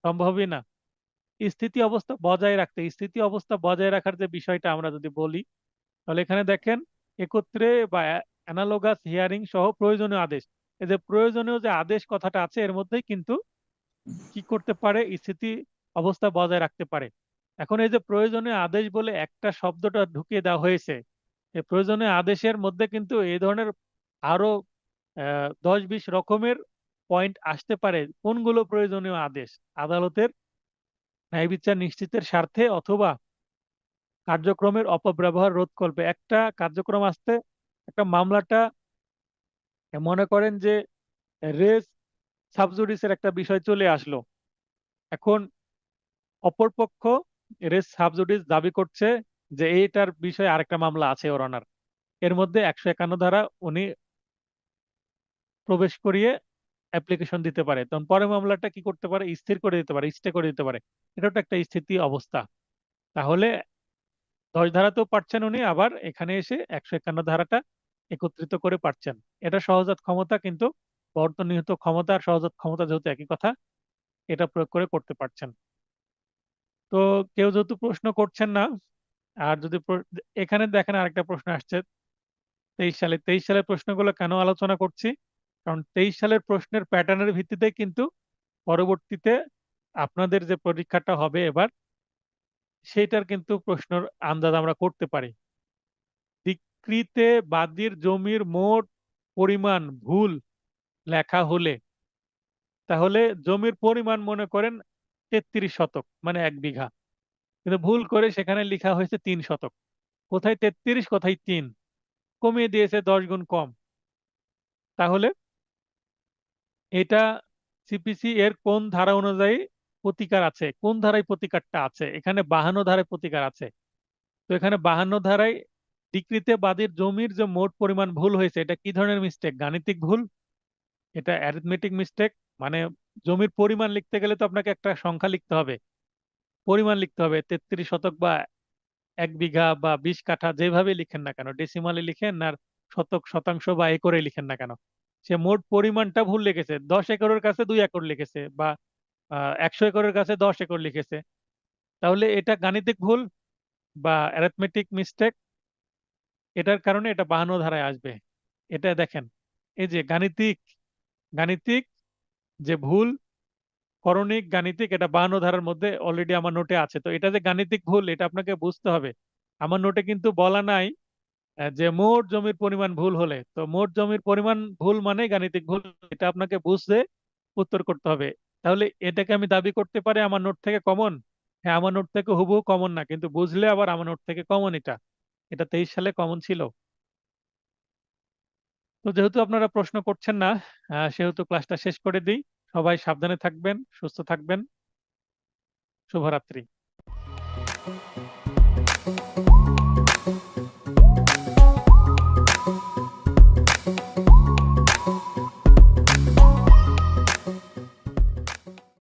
সম্ভবই না। স্থিতি অবস্থা বজায় রাখতে, স্থিতি অবস্থা বজায় রাখার যে বিষয়টা আমরা যদি বলি, তাহলে এখানে দেখেন একত্রে বা অ্যানালোগাস হিয়ারিং সহ প্রয়োজনীয় আদেশ। এই যে প্রয়োজনীয় যে আদেশ কথাটা আছে এর মধ্যেই কিন্তু কি করতে পারে, স্থিতি অবস্থা বজায় রাখতে পারে। এখন এই যে প্রয়োজনীয় আদেশ বলে একটা শব্দটা ঢুকিয়ে দেওয়া হয়েছে, এই প্রয়োজনীয় আদেশের মধ্যে কিন্তু এই ধরনের আরো 10-20 রকমের পয়েন্ট আসতে পারে। কোনগুলো প্রয়োজনীয় আদেশ? আদালতের ন্যায় বিচার নিশ্চিতের স্বার্থে অথবা কার্যক্রমের অপব্যবহার রোধকল্পে। একটা কার্যক্রম আসতে, একটা মামলাটা মনে করেন যে রেস সাবজুডিসের একটা বিষয় চলে আসলো। এখন অপরপক্ষ রেস সাবজুডিস দাবি করছে যে এইটার বিষয়ে আরেকটা মামলা আছে ওর অনার, এর মধ্যে 151 ধারা উনি প্রবেশ করিয়ে অ্যাপ্লিকেশন দিতে পারে। তখন পরে মামলাটা কি করতে পারে, স্থির করে দিতে পারে, স্টে করে দিতে পারে। এটাও তো একটা স্থিতি অবস্থা। তাহলে 10 ধারাতেও পারছেন উনি, আবার এখানে এসে 151 ধারাটা একত্রিত করে পারছেন। এটা সহজাত ক্ষমতা, কিন্তু অন্তর্নিহিত ক্ষমতা আর সহজাত ক্ষমতা যেহেতু একই কথা, এটা প্রয়োগ করে করতে পারছেন। তো কেউ যেহেতু প্রশ্ন করছেন না, আর যদি এখানে দেখেন আরেকটা প্রশ্ন আসছে 23 সালে। 23 সালের প্রশ্নগুলো কেন আলোচনা করছি, কারণ 23 সালের প্রশ্নের প্যাটার্নের ভিত্তিতে কিন্তু পরবর্তীতে আপনাদের যে পরীক্ষাটা হবে এবার, সেইটার কিন্তু প্রশ্নের আন্দাজ আমরা করতে পারি। ডিক্রিতে বাদীর জমির মোট পরিমাণ ভুল লেখা হলে, তাহলে জমির পরিমাণ মনে করেন 33 শতক, মানে 1 বিঘা। কিন্তু ভুল করে সেখানে লেখা হয়েছে 3 শতক, কোথায় 33 কোথায় 3, কমিয়ে দিয়েছে 10 গুণ কম। তাহলে এটা সিপিসি এর কোন ধারা অনুযায়ী প্রতিকার আছে, কোন ধারায় প্রতিকারটা আছে? এখানে 52 ধারায় প্রতিকার আছে। তো এখানে 52 ধারায় ডিক্রিতে বাদীর জমির যে মোট পরিমাণ ভুল হয়েছে, এটা কি ধরনের মিস্টেক? গাণিতিক ভুল, এটা অ্যারিথমেটিক মিস্টেক। মানে জমির পরিমাণ লিখতে গেলে তো আপনাকে একটা সংখ্যা লিখতে হবে, পরিমাণ লিখতে হবে। 33 শতক বা 1 বিঘা বা 20 কাঠা, যেভাবে লিখেন না কেন, ডেসিমালে লিখেন আর শতক শতাংশ বা একরে লিখেন না কেন, সে মোট পরিমাণটা ভুল লিখেছে। 10 একরের কাছে 2 একর লিখেছে, বা 100 একরের কাছে 10 একর লিখেছে। তাহলে এটা গাণিতিক ভুল বা অ্যারিথমেটিক মিস্টেক, এটার কারণে এটা 52 ধারায় আসবে। এটা দেখেন, এই যে গাণিতিক, গাণিতিক যে ভুল, করণিক গাণিতিক, এটা 52 ধারার মধ্যে অলরেডি আমার নোটে আছে। তো এটা যে গাণিতিক ভুল, এটা আপনাকে বুঝতে হবে। আমার নোটে কিন্তু বলা নাই যে মোট জমির পরিমাণ ভুল হলে, তো মোট জমির পরিমাণ ভুল মানে গাণিতিক ভুল, এটা আপনাকে বুঝে উত্তর করতে হবে। তাহলে এটাকে আমি দাবি করতে পারি আমার নোট থেকে কমন? হ্যাঁ, আমার নোট থেকে হুবহু কমন না, কিন্তু বুঝলে আবার আমার নোট থেকে কমন। এটা এটা 23 সালে কমন ছিল। তো যেহেতু আপনারা প্রশ্ন করছেন না, সেহেতু ক্লাসটা শেষ করে দিই। সবাই সাবধানে থাকবেন, সুস্থ থাকবেন। শুভরাত্রি।